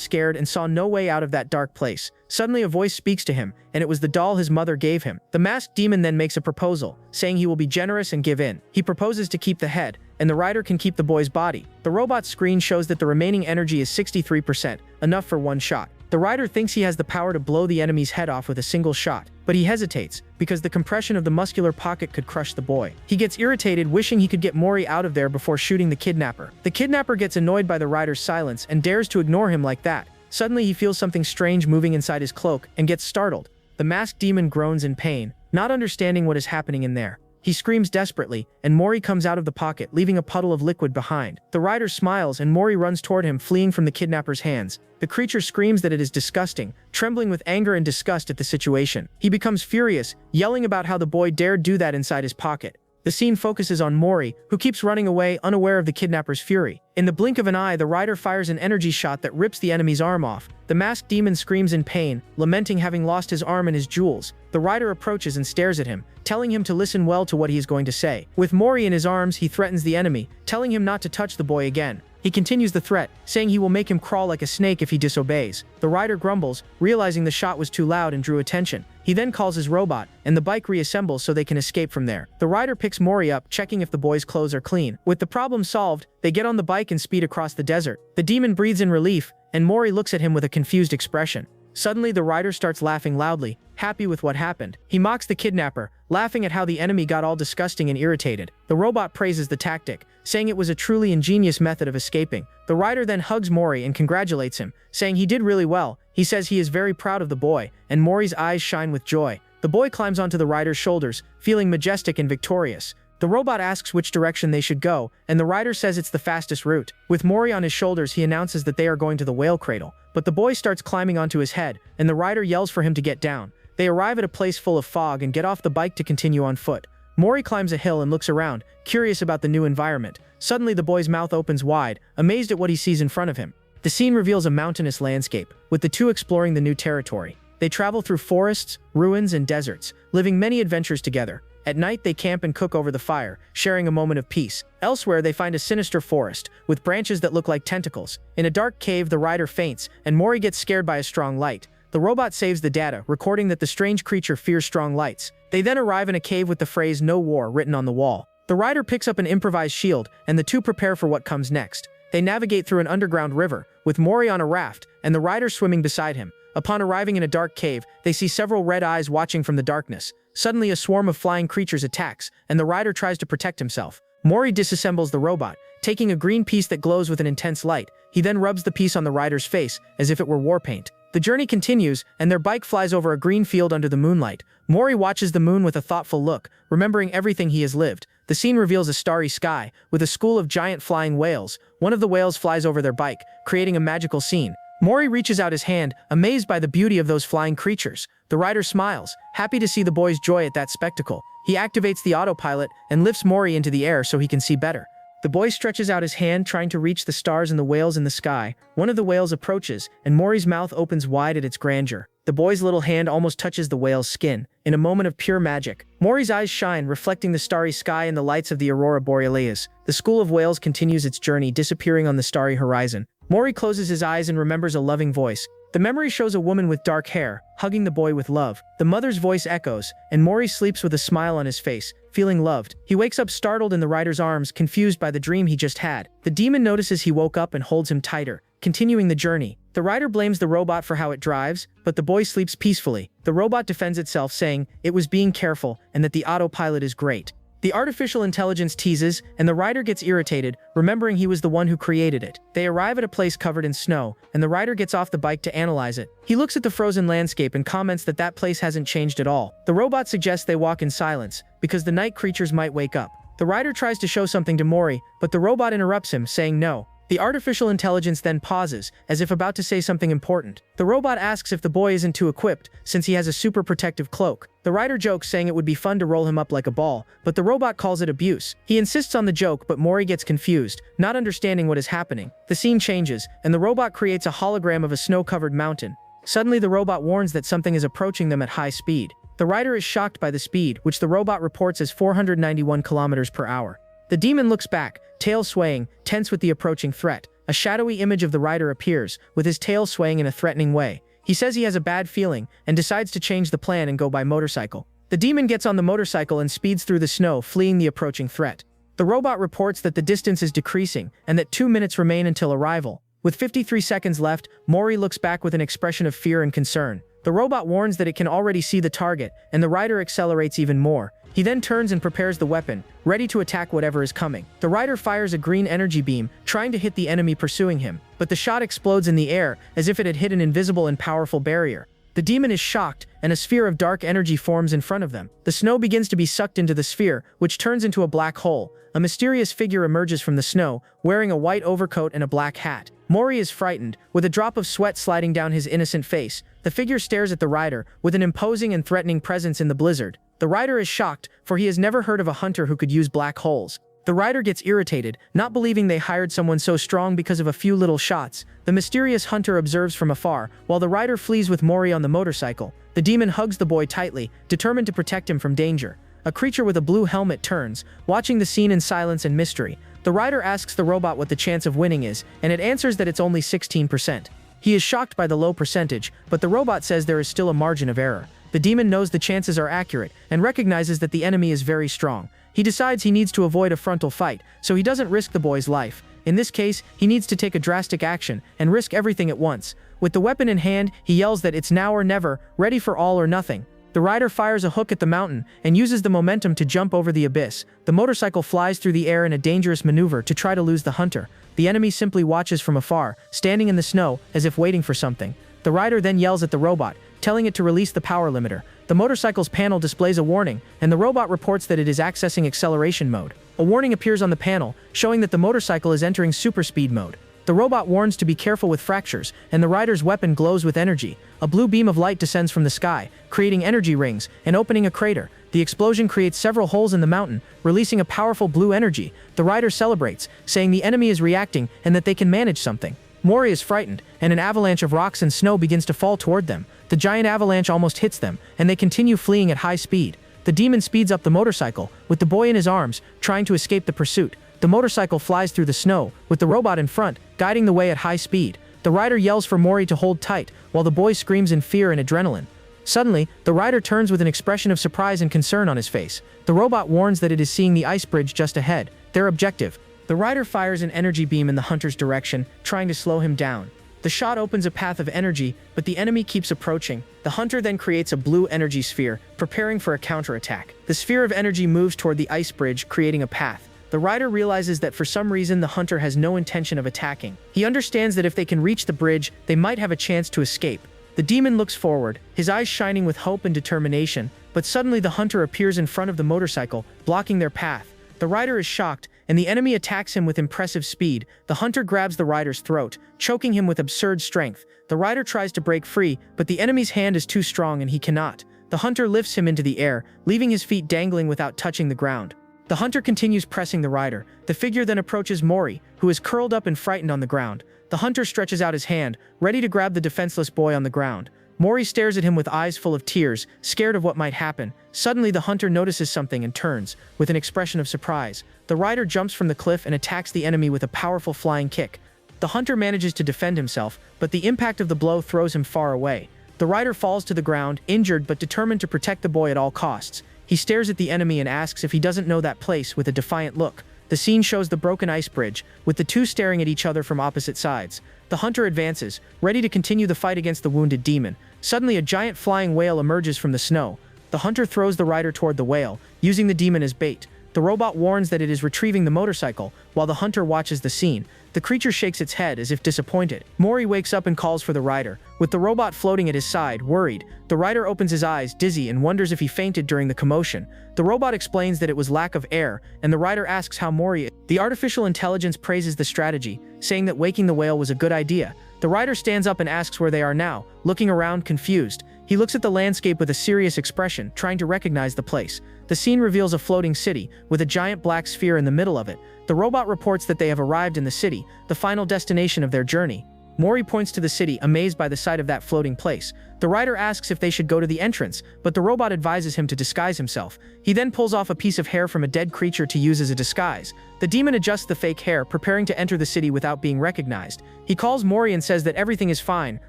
scared and saw no way out of that dark place. Suddenly a voice speaks to him, and it was the doll his mother gave him. The masked demon then makes a proposal, saying he will be generous and give in. He proposes to keep the head, and the rider can keep the boy's body. The robot's screen shows that the remaining energy is 63%, enough for one shot. The rider thinks he has the power to blow the enemy's head off with a single shot, but he hesitates, because the compression of the muscular pocket could crush the boy. He gets irritated, wishing he could get Mori out of there before shooting the kidnapper. The kidnapper gets annoyed by the rider's silence and dares to ignore him like that. Suddenly he feels something strange moving inside his cloak and gets startled. The masked demon groans in pain, not understanding what is happening in there. He screams desperately, and Mori comes out of the pocket, leaving a puddle of liquid behind. The rider smiles, and Mori runs toward him, fleeing from the kidnapper's hands. The creature screams that it is disgusting, trembling with anger and disgust at the situation. He becomes furious, yelling about how the boy dared do that inside his pocket. The scene focuses on Mori, who keeps running away, unaware of the kidnapper's fury. In the blink of an eye, the rider fires an energy shot that rips the enemy's arm off. The masked demon screams in pain, lamenting having lost his arm and his jewels. The rider approaches and stares at him, telling him to listen well to what he is going to say. With Mori in his arms, he threatens the enemy, telling him not to touch the boy again. He continues the threat, saying he will make him crawl like a snake if he disobeys. The rider grumbles, realizing the shot was too loud and drew attention. He then calls his robot, and the bike reassembles so they can escape from there. The rider picks Mori up, checking if the boy's clothes are clean. With the problem solved, they get on the bike and speed across the desert. The demon breathes in relief, and Mori looks at him with a confused expression. Suddenly, the rider starts laughing loudly, happy with what happened. He mocks the kidnapper, laughing at how the enemy got all disgusting and irritated. The robot praises the tactic, saying it was a truly ingenious method of escaping. The rider then hugs Mori and congratulates him, saying he did really well. He says he is very proud of the boy, and Mori's eyes shine with joy. The boy climbs onto the rider's shoulders, feeling majestic and victorious. The robot asks which direction they should go, and the rider says it's the fastest route. With Mori on his shoulders, he announces that they are going to the whale cradle. But the boy starts climbing onto his head, and the rider yells for him to get down. They arrive at a place full of fog and get off the bike to continue on foot. Mori climbs a hill and looks around, curious about the new environment. Suddenly the boy's mouth opens wide, amazed at what he sees in front of him. The scene reveals a mountainous landscape, with the two exploring the new territory. They travel through forests, ruins, and deserts, living many adventures together. At night, they camp and cook over the fire, sharing a moment of peace. Elsewhere, they find a sinister forest, with branches that look like tentacles. In a dark cave, the rider faints, and Mori gets scared by a strong light. The robot saves the data, recording that the strange creature fears strong lights. They then arrive in a cave with the phrase "No War" written on the wall. The rider picks up an improvised shield, and the two prepare for what comes next. They navigate through an underground river, with Mori on a raft, and the rider swimming beside him. Upon arriving in a dark cave, they see several red eyes watching from the darkness. Suddenly, a swarm of flying creatures attacks, and the rider tries to protect himself. Mori disassembles the robot, taking a green piece that glows with an intense light. He then rubs the piece on the rider's face, as if it were war paint. The journey continues, and their bike flies over a green field under the moonlight. Mori watches the moon with a thoughtful look, remembering everything he has lived. The scene reveals a starry sky, with a school of giant flying whales. One of the whales flies over their bike, creating a magical scene. Mori reaches out his hand, amazed by the beauty of those flying creatures. The rider smiles, happy to see the boy's joy at that spectacle. He activates the autopilot and lifts Mori into the air so he can see better. The boy stretches out his hand, trying to reach the stars and the whales in the sky. One of the whales approaches, and Mori's mouth opens wide at its grandeur. The boy's little hand almost touches the whale's skin. In a moment of pure magic, Mori's eyes shine, reflecting the starry sky and the lights of the Aurora Borealis. The school of whales continues its journey, disappearing on the starry horizon. Mori closes his eyes and remembers a loving voice. The memory shows a woman with dark hair, hugging the boy with love. The mother's voice echoes, and Mori sleeps with a smile on his face, feeling loved. He wakes up startled in the rider's arms, confused by the dream he just had. The demon notices he woke up and holds him tighter, continuing the journey. The rider blames the robot for how it drives, but the boy sleeps peacefully. The robot defends itself, saying it was being careful and that the autopilot is great. The artificial intelligence teases, and the rider gets irritated, remembering he was the one who created it. They arrive at a place covered in snow, and the rider gets off the bike to analyze it. He looks at the frozen landscape and comments that that place hasn't changed at all. The robot suggests they walk in silence, because the night creatures might wake up. The rider tries to show something to Mori, but the robot interrupts him, saying no. The artificial intelligence then pauses, as if about to say something important. The robot asks if the boy isn't too equipped, since he has a super protective cloak. The rider jokes, saying it would be fun to roll him up like a ball, but the robot calls it abuse. He insists on the joke, but Mori gets confused, not understanding what is happening. The scene changes, and the robot creates a hologram of a snow-covered mountain. Suddenly, the robot warns that something is approaching them at high speed. The rider is shocked by the speed, which the robot reports as 491 kilometers per hour. The demon looks back, tail swaying, tense with the approaching threat. A shadowy image of the rider appears, with his tail swaying in a threatening way. He says he has a bad feeling, and decides to change the plan and go by motorcycle. The demon gets on the motorcycle and speeds through the snow, fleeing the approaching threat. The robot reports that the distance is decreasing, and that 2 minutes remain until arrival. With 53 seconds left, Mori looks back with an expression of fear and concern. The robot warns that it can already see the target, and the rider accelerates even more. He then turns and prepares the weapon, ready to attack whatever is coming. The rider fires a green energy beam, trying to hit the enemy pursuing him, but the shot explodes in the air, as if it had hit an invisible and powerful barrier. The demon is shocked, and a sphere of dark energy forms in front of them. The snow begins to be sucked into the sphere, which turns into a black hole. A mysterious figure emerges from the snow, wearing a white overcoat and a black hat. Mori is frightened, with a drop of sweat sliding down his innocent face. The figure stares at the rider, with an imposing and threatening presence in the blizzard. The rider is shocked, for he has never heard of a hunter who could use black holes. The rider gets irritated, not believing they hired someone so strong because of a few little shots. The mysterious hunter observes from afar, while the rider flees with Mori on the motorcycle. The demon hugs the boy tightly, determined to protect him from danger. A creature with a blue helmet turns, watching the scene in silence and mystery. The rider asks the robot what the chance of winning is, and it answers that it's only 16%. He is shocked by the low percentage, but the robot says there is still a margin of error. The demon knows the chances are accurate, and recognizes that the enemy is very strong. He decides he needs to avoid a frontal fight, so he doesn't risk the boy's life. In this case, he needs to take a drastic action, and risk everything at once. With the weapon in hand, he yells that it's now or never, ready for all or nothing. The rider fires a hook at the mountain, and uses the momentum to jump over the abyss. The motorcycle flies through the air in a dangerous maneuver to try to lose the hunter. The enemy simply watches from afar, standing in the snow, as if waiting for something. The rider then yells at the robot, telling it to release the power limiter. The motorcycle's panel displays a warning, and the robot reports that it is accessing acceleration mode. A warning appears on the panel, showing that the motorcycle is entering super speed mode. The robot warns to be careful with fractures, and the rider's weapon glows with energy. A blue beam of light descends from the sky, creating energy rings and opening a crater. The explosion creates several holes in the mountain, releasing a powerful blue energy. The rider celebrates, saying the enemy is reacting and that they can manage something. Mori is frightened, and an avalanche of rocks and snow begins to fall toward them. The giant avalanche almost hits them, and they continue fleeing at high speed. The demon speeds up the motorcycle, with the boy in his arms, trying to escape the pursuit. The motorcycle flies through the snow, with the robot in front, guiding the way at high speed. The rider yells for Mori to hold tight, while the boy screams in fear and adrenaline. Suddenly, the rider turns with an expression of surprise and concern on his face. The robot warns that it is seeing the ice bridge just ahead, their objective. The rider fires an energy beam in the hunter's direction, trying to slow him down. The shot opens a path of energy, but the enemy keeps approaching. The hunter then creates a blue energy sphere, preparing for a counterattack. The sphere of energy moves toward the ice bridge, creating a path. The rider realizes that for some reason the hunter has no intention of attacking. He understands that if they can reach the bridge, they might have a chance to escape. The demon looks forward, his eyes shining with hope and determination, but suddenly the hunter appears in front of the motorcycle, blocking their path. The rider is shocked, and the enemy attacks him with impressive speed. The hunter grabs the rider's throat, choking him with absurd strength. The rider tries to break free, but the enemy's hand is too strong and he cannot. The hunter lifts him into the air, leaving his feet dangling without touching the ground. The hunter continues pressing the rider. The figure then approaches Mori, who is curled up and frightened on the ground. The hunter stretches out his hand, ready to grab the defenseless boy on the ground. Mori stares at him with eyes full of tears, scared of what might happen. Suddenly the hunter notices something and turns, with an expression of surprise. The rider jumps from the cliff and attacks the enemy with a powerful flying kick. The hunter manages to defend himself, but the impact of the blow throws him far away. The rider falls to the ground, injured but determined to protect the boy at all costs. He stares at the enemy and asks if he doesn't know that place with a defiant look. The scene shows the broken ice bridge, with the two staring at each other from opposite sides. The hunter advances, ready to continue the fight against the wounded demon. Suddenly a giant flying whale emerges from the snow. The hunter throws the rider toward the whale, using the demon as bait. The robot warns that it is retrieving the motorcycle, while the hunter watches the scene. The creature shakes its head as if disappointed. Mori wakes up and calls for the rider. With the robot floating at his side, worried, the rider opens his eyes, dizzy, and wonders if he fainted during the commotion. The robot explains that it was lack of air, and the rider asks how Mori is. The artificial intelligence praises the strategy, saying that waking the whale was a good idea. The rider stands up and asks where they are now, looking around confused. He looks at the landscape with a serious expression, trying to recognize the place. The scene reveals a floating city, with a giant black sphere in the middle of it. The robot reports that they have arrived in the city, the final destination of their journey. Mori points to the city, amazed by the sight of that floating place. The rider asks if they should go to the entrance, but the robot advises him to disguise himself. He then pulls off a piece of hair from a dead creature to use as a disguise. The demon adjusts the fake hair, preparing to enter the city without being recognized. He calls Mori and says that everything is fine,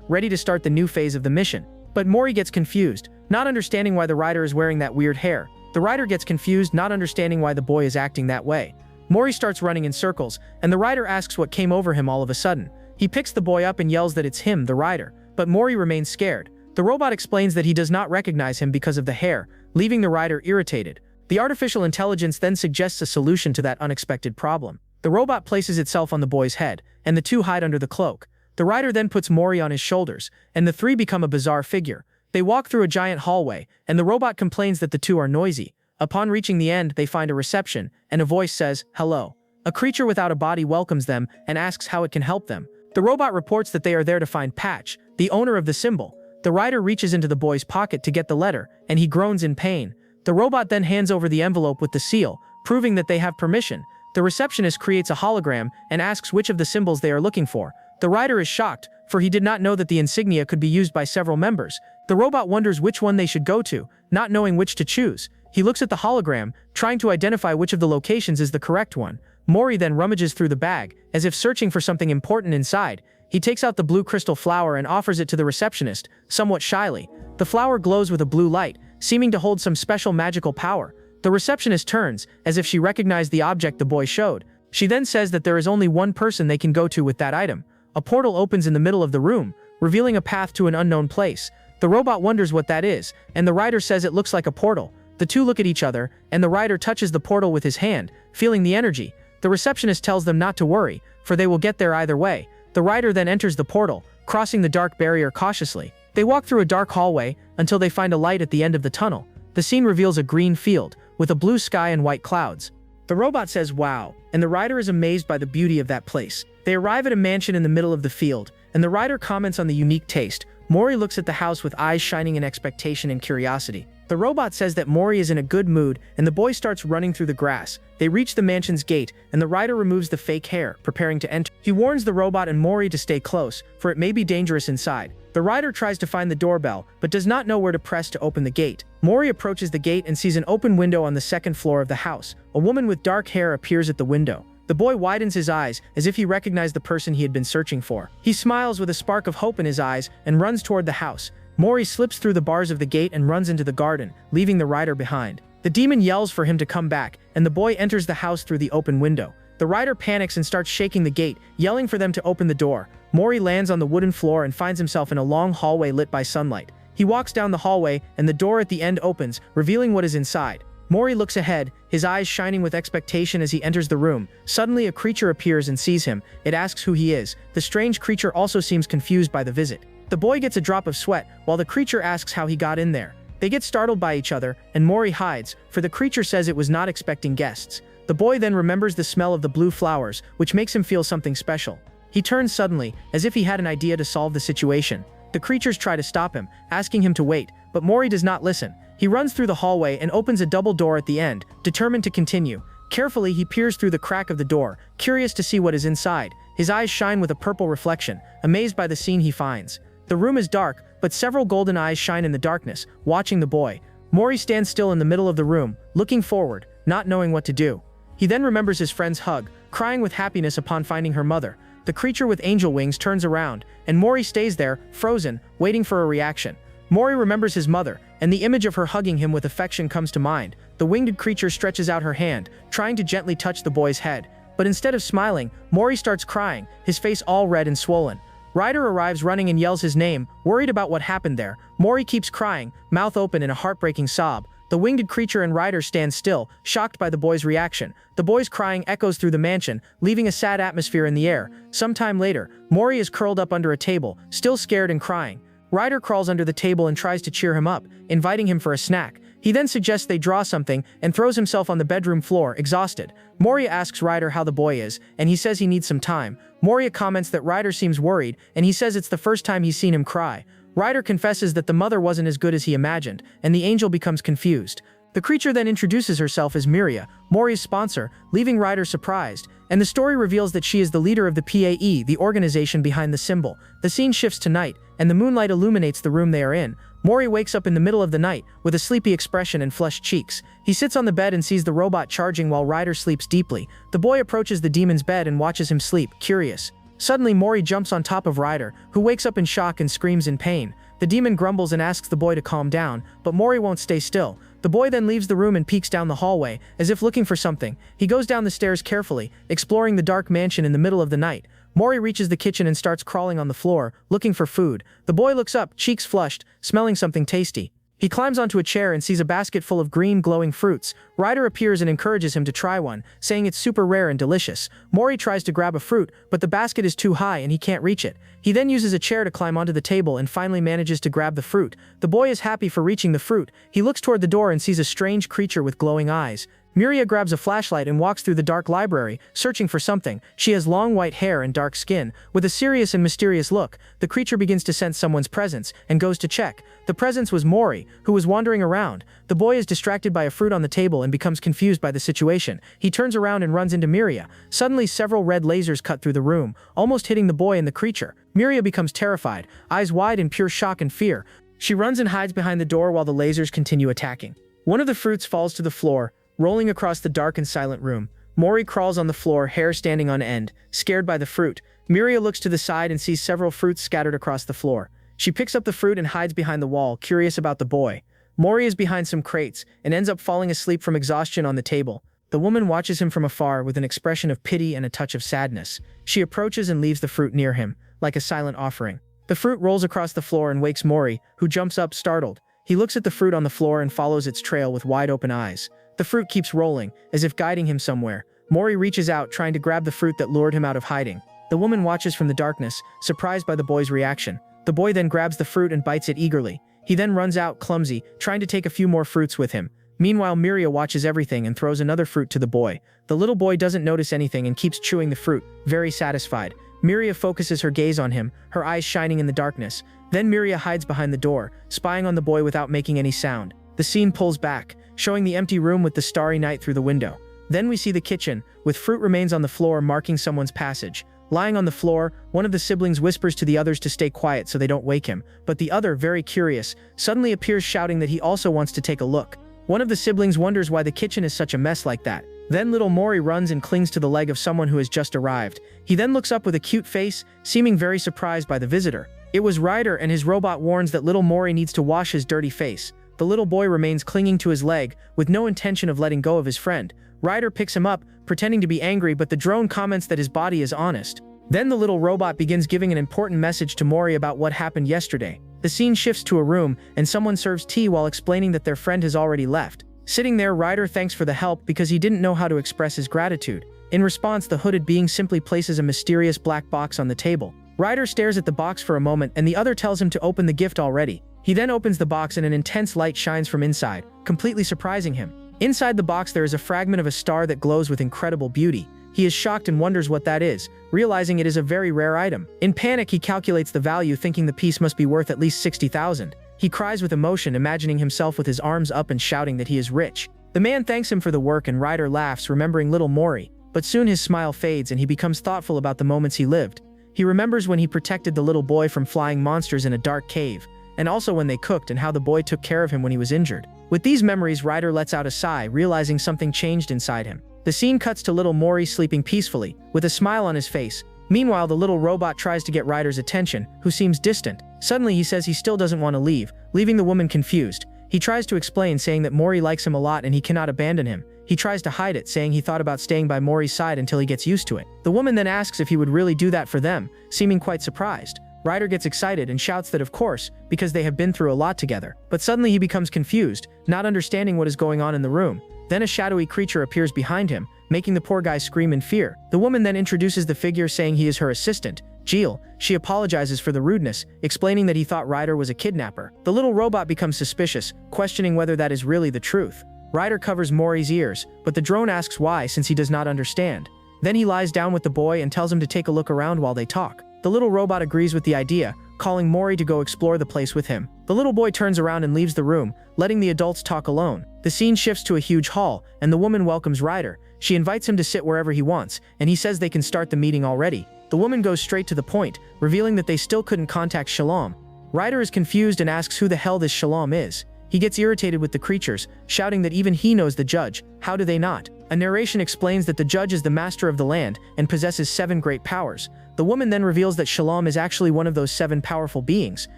ready to start the new phase of the mission. But Mori gets confused, not understanding why the rider is wearing that weird hair. The rider gets confused, not understanding why the boy is acting that way. Mori starts running in circles, and the rider asks what came over him all of a sudden. He picks the boy up and yells that it's him, the rider, but Mori remains scared. The robot explains that he does not recognize him because of the hair, leaving the rider irritated. The artificial intelligence then suggests a solution to that unexpected problem. The robot places itself on the boy's head, and the two hide under the cloak. The rider then puts Mori on his shoulders, and the three become a bizarre figure. They walk through a giant hallway, and the robot complains that the two are noisy. Upon reaching the end, they find a reception, and a voice says, "Hello." A creature without a body welcomes them and asks how it can help them. The robot reports that they are there to find Patch, the owner of the symbol. The rider reaches into the boy's pocket to get the letter, and he groans in pain. The robot then hands over the envelope with the seal, proving that they have permission. The receptionist creates a hologram and asks which of the symbols they are looking for. The rider is shocked, for he did not know that the insignia could be used by several members. The robot wonders which one they should go to, not knowing which to choose. He looks at the hologram, trying to identify which of the locations is the correct one. Mori then rummages through the bag, as if searching for something important inside. He takes out the blue crystal flower and offers it to the receptionist, somewhat shyly. The flower glows with a blue light, seeming to hold some special magical power. The receptionist turns, as if she recognized the object the boy showed. She then says that there is only one person they can go to with that item. A portal opens in the middle of the room, revealing a path to an unknown place. The robot wonders what that is, and the rider says it looks like a portal. The two look at each other, and the rider touches the portal with his hand, feeling the energy. The receptionist tells them not to worry, for they will get there either way. The rider then enters the portal, crossing the dark barrier cautiously. They walk through a dark hallway until they find a light at the end of the tunnel. The scene reveals a green field, with a blue sky and white clouds. The robot says wow, and the rider is amazed by the beauty of that place. They arrive at a mansion in the middle of the field, and the rider comments on the unique taste. Mori looks at the house with eyes shining in expectation and curiosity. The robot says that Mori is in a good mood, and the boy starts running through the grass. They reach the mansion's gate, and the rider removes the fake hair, preparing to enter. He warns the robot and Mori to stay close, for it may be dangerous inside. The rider tries to find the doorbell, but does not know where to press to open the gate. Mori approaches the gate and sees an open window on the second floor of the house. A woman with dark hair appears at the window. The boy widens his eyes, as if he recognized the person he had been searching for. He smiles with a spark of hope in his eyes, and runs toward the house. Mori slips through the bars of the gate and runs into the garden, leaving the rider behind. The demon yells for him to come back, and the boy enters the house through the open window. The rider panics and starts shaking the gate, yelling for them to open the door. Mori lands on the wooden floor and finds himself in a long hallway lit by sunlight. He walks down the hallway, and the door at the end opens, revealing what is inside. Mori looks ahead, his eyes shining with expectation as he enters the room. Suddenly a creature appears and sees him. It asks who he is. The strange creature also seems confused by the visit. The boy gets a drop of sweat, while the creature asks how he got in there. They get startled by each other, and Mori hides, for the creature says it was not expecting guests. The boy then remembers the smell of the blue flowers, which makes him feel something special. He turns suddenly, as if he had an idea to solve the situation. The creatures try to stop him, asking him to wait, but Mori does not listen. He runs through the hallway and opens a double door at the end, determined to continue. Carefully, he peers through the crack of the door, curious to see what is inside. His eyes shine with a purple reflection, amazed by the scene he finds. The room is dark, but several golden eyes shine in the darkness, watching the boy. Mori stands still in the middle of the room, looking forward, not knowing what to do. He then remembers his friend's hug, crying with happiness upon finding her mother. The creature with angel wings turns around, and Mori stays there, frozen, waiting for a reaction. Mori remembers his mother, and the image of her hugging him with affection comes to mind. The winged creature stretches out her hand, trying to gently touch the boy's head. But instead of smiling, Mori starts crying, his face all red and swollen. Ryder arrives running and yells his name, worried about what happened there. Mori keeps crying, mouth open in a heartbreaking sob. The winged creature and Ryder stand still, shocked by the boy's reaction. The boy's crying echoes through the mansion, leaving a sad atmosphere in the air. Sometime later, Mori is curled up under a table, still scared and crying. Ryder crawls under the table and tries to cheer him up, inviting him for a snack. He then suggests they draw something and throws himself on the bedroom floor, exhausted. Moria asks Ryder how the boy is, and he says he needs some time. Moria comments that Ryder seems worried, and he says it's the first time he's seen him cry. Ryder confesses that the mother wasn't as good as he imagined, and the angel becomes confused. The creature then introduces herself as Miria, Mori's sponsor, leaving Ryder surprised, and the story reveals that she is the leader of the PAE, the organization behind the symbol. The scene shifts to night, and the moonlight illuminates the room they are in. Mori wakes up in the middle of the night, with a sleepy expression and flushed cheeks. He sits on the bed and sees the robot charging while Ryder sleeps deeply. The boy approaches the demon's bed and watches him sleep, curious. Suddenly, Mori jumps on top of Ryder, who wakes up in shock and screams in pain. The demon grumbles and asks the boy to calm down, but Mori won't stay still. The boy then leaves the room and peeks down the hallway, as if looking for something. He goes down the stairs carefully, exploring the dark mansion in the middle of the night. Mori reaches the kitchen and starts crawling on the floor, looking for food. The boy looks up, cheeks flushed, smelling something tasty. He climbs onto a chair and sees a basket full of green, glowing fruits. Ryder appears and encourages him to try one, saying it's super rare and delicious. Mori tries to grab a fruit, but the basket is too high and he can't reach it. He then uses a chair to climb onto the table and finally manages to grab the fruit. The boy is happy for reaching the fruit. He looks toward the door and sees a strange creature with glowing eyes. Miria grabs a flashlight and walks through the dark library, searching for something. She has long white hair and dark skin. With a serious and mysterious look, the creature begins to sense someone's presence and goes to check. The presence was Mori, who was wandering around. The boy is distracted by a fruit on the table and becomes confused by the situation. He turns around and runs into Miria. Suddenly, several red lasers cut through the room, almost hitting the boy and the creature. Miria becomes terrified, eyes wide in pure shock and fear. She runs and hides behind the door while the lasers continue attacking. One of the fruits falls to the floor, rolling across the dark and silent room. Mori crawls on the floor, hair standing on end, scared by the fruit. Miria looks to the side and sees several fruits scattered across the floor. She picks up the fruit and hides behind the wall, curious about the boy. Mori is behind some crates and ends up falling asleep from exhaustion on the table. The woman watches him from afar with an expression of pity and a touch of sadness. She approaches and leaves the fruit near him, like a silent offering. The fruit rolls across the floor and wakes Mori, who jumps up, startled. He looks at the fruit on the floor and follows its trail with wide-open eyes. The fruit keeps rolling, as if guiding him somewhere. Mori reaches out, trying to grab the fruit that lured him out of hiding. The woman watches from the darkness, surprised by the boy's reaction. The boy then grabs the fruit and bites it eagerly. He then runs out, clumsy, trying to take a few more fruits with him. Meanwhile, Miria watches everything and throws another fruit to the boy. The little boy doesn't notice anything and keeps chewing the fruit, very satisfied. Miria focuses her gaze on him, her eyes shining in the darkness. Then Miria hides behind the door, spying on the boy without making any sound. The scene pulls back, showing the empty room with the starry night through the window. Then we see the kitchen, with fruit remains on the floor marking someone's passage. Lying on the floor, one of the siblings whispers to the others to stay quiet so they don't wake him, but the other, very curious, suddenly appears shouting that he also wants to take a look. One of the siblings wonders why the kitchen is such a mess like that. Then little Mori runs and clings to the leg of someone who has just arrived. He then looks up with a cute face, seeming very surprised by the visitor. It was Ryder, and his robot warns that little Mori needs to wash his dirty face. The little boy remains clinging to his leg, with no intention of letting go of his friend. Ryder picks him up, pretending to be angry, but the drone comments that his body is honest. Then the little robot begins giving an important message to Mori about what happened yesterday. The scene shifts to a room, and someone serves tea while explaining that their friend has already left. Sitting there, Ryder thanks for the help because he didn't know how to express his gratitude. In response, the hooded being simply places a mysterious black box on the table. Ryder stares at the box for a moment, and the other tells him to open the gift already. He then opens the box and an intense light shines from inside, completely surprising him. Inside the box there is a fragment of a star that glows with incredible beauty. He is shocked and wonders what that is, realizing it is a very rare item. In panic, he calculates the value, thinking the piece must be worth at least 60,000. He cries with emotion, imagining himself with his arms up and shouting that he is rich. The man thanks him for the work and Ryder laughs, remembering little Mori. But soon his smile fades and he becomes thoughtful about the moments he lived. He remembers when he protected the little boy from flying monsters in a dark cave, and also when they cooked and how the boy took care of him when he was injured. With these memories, Ryder lets out a sigh, realizing something changed inside him. The scene cuts to little Mori sleeping peacefully, with a smile on his face. Meanwhile, the little robot tries to get Ryder's attention, who seems distant. Suddenly, he says he still doesn't want to leave, leaving the woman confused. He tries to explain, saying that Mori likes him a lot and he cannot abandon him. He tries to hide it, saying he thought about staying by Mori's side until he gets used to it. The woman then asks if he would really do that for them, seeming quite surprised. Ryder gets excited and shouts that of course, because they have been through a lot together. But suddenly he becomes confused, not understanding what is going on in the room. Then a shadowy creature appears behind him, making the poor guy scream in fear. The woman then introduces the figure, saying he is her assistant, Jill. She apologizes for the rudeness, explaining that he thought Ryder was a kidnapper. The little robot becomes suspicious, questioning whether that is really the truth. Ryder covers Mori's ears, but the drone asks why since he does not understand. Then he lies down with the boy and tells him to take a look around while they talk. The little robot agrees with the idea, calling Mori to go explore the place with him. The little boy turns around and leaves the room, letting the adults talk alone. The scene shifts to a huge hall, and the woman welcomes Ryder. She invites him to sit wherever he wants, and he says they can start the meeting already. The woman goes straight to the point, revealing that they still couldn't contact Shalom. Ryder is confused and asks who the hell this Shalom is. He gets irritated with the creatures, shouting that even he knows the judge. How do they not? A narration explains that the judge is the master of the land and possesses 7 great powers. The woman then reveals that Shalom is actually one of those 7 powerful beings.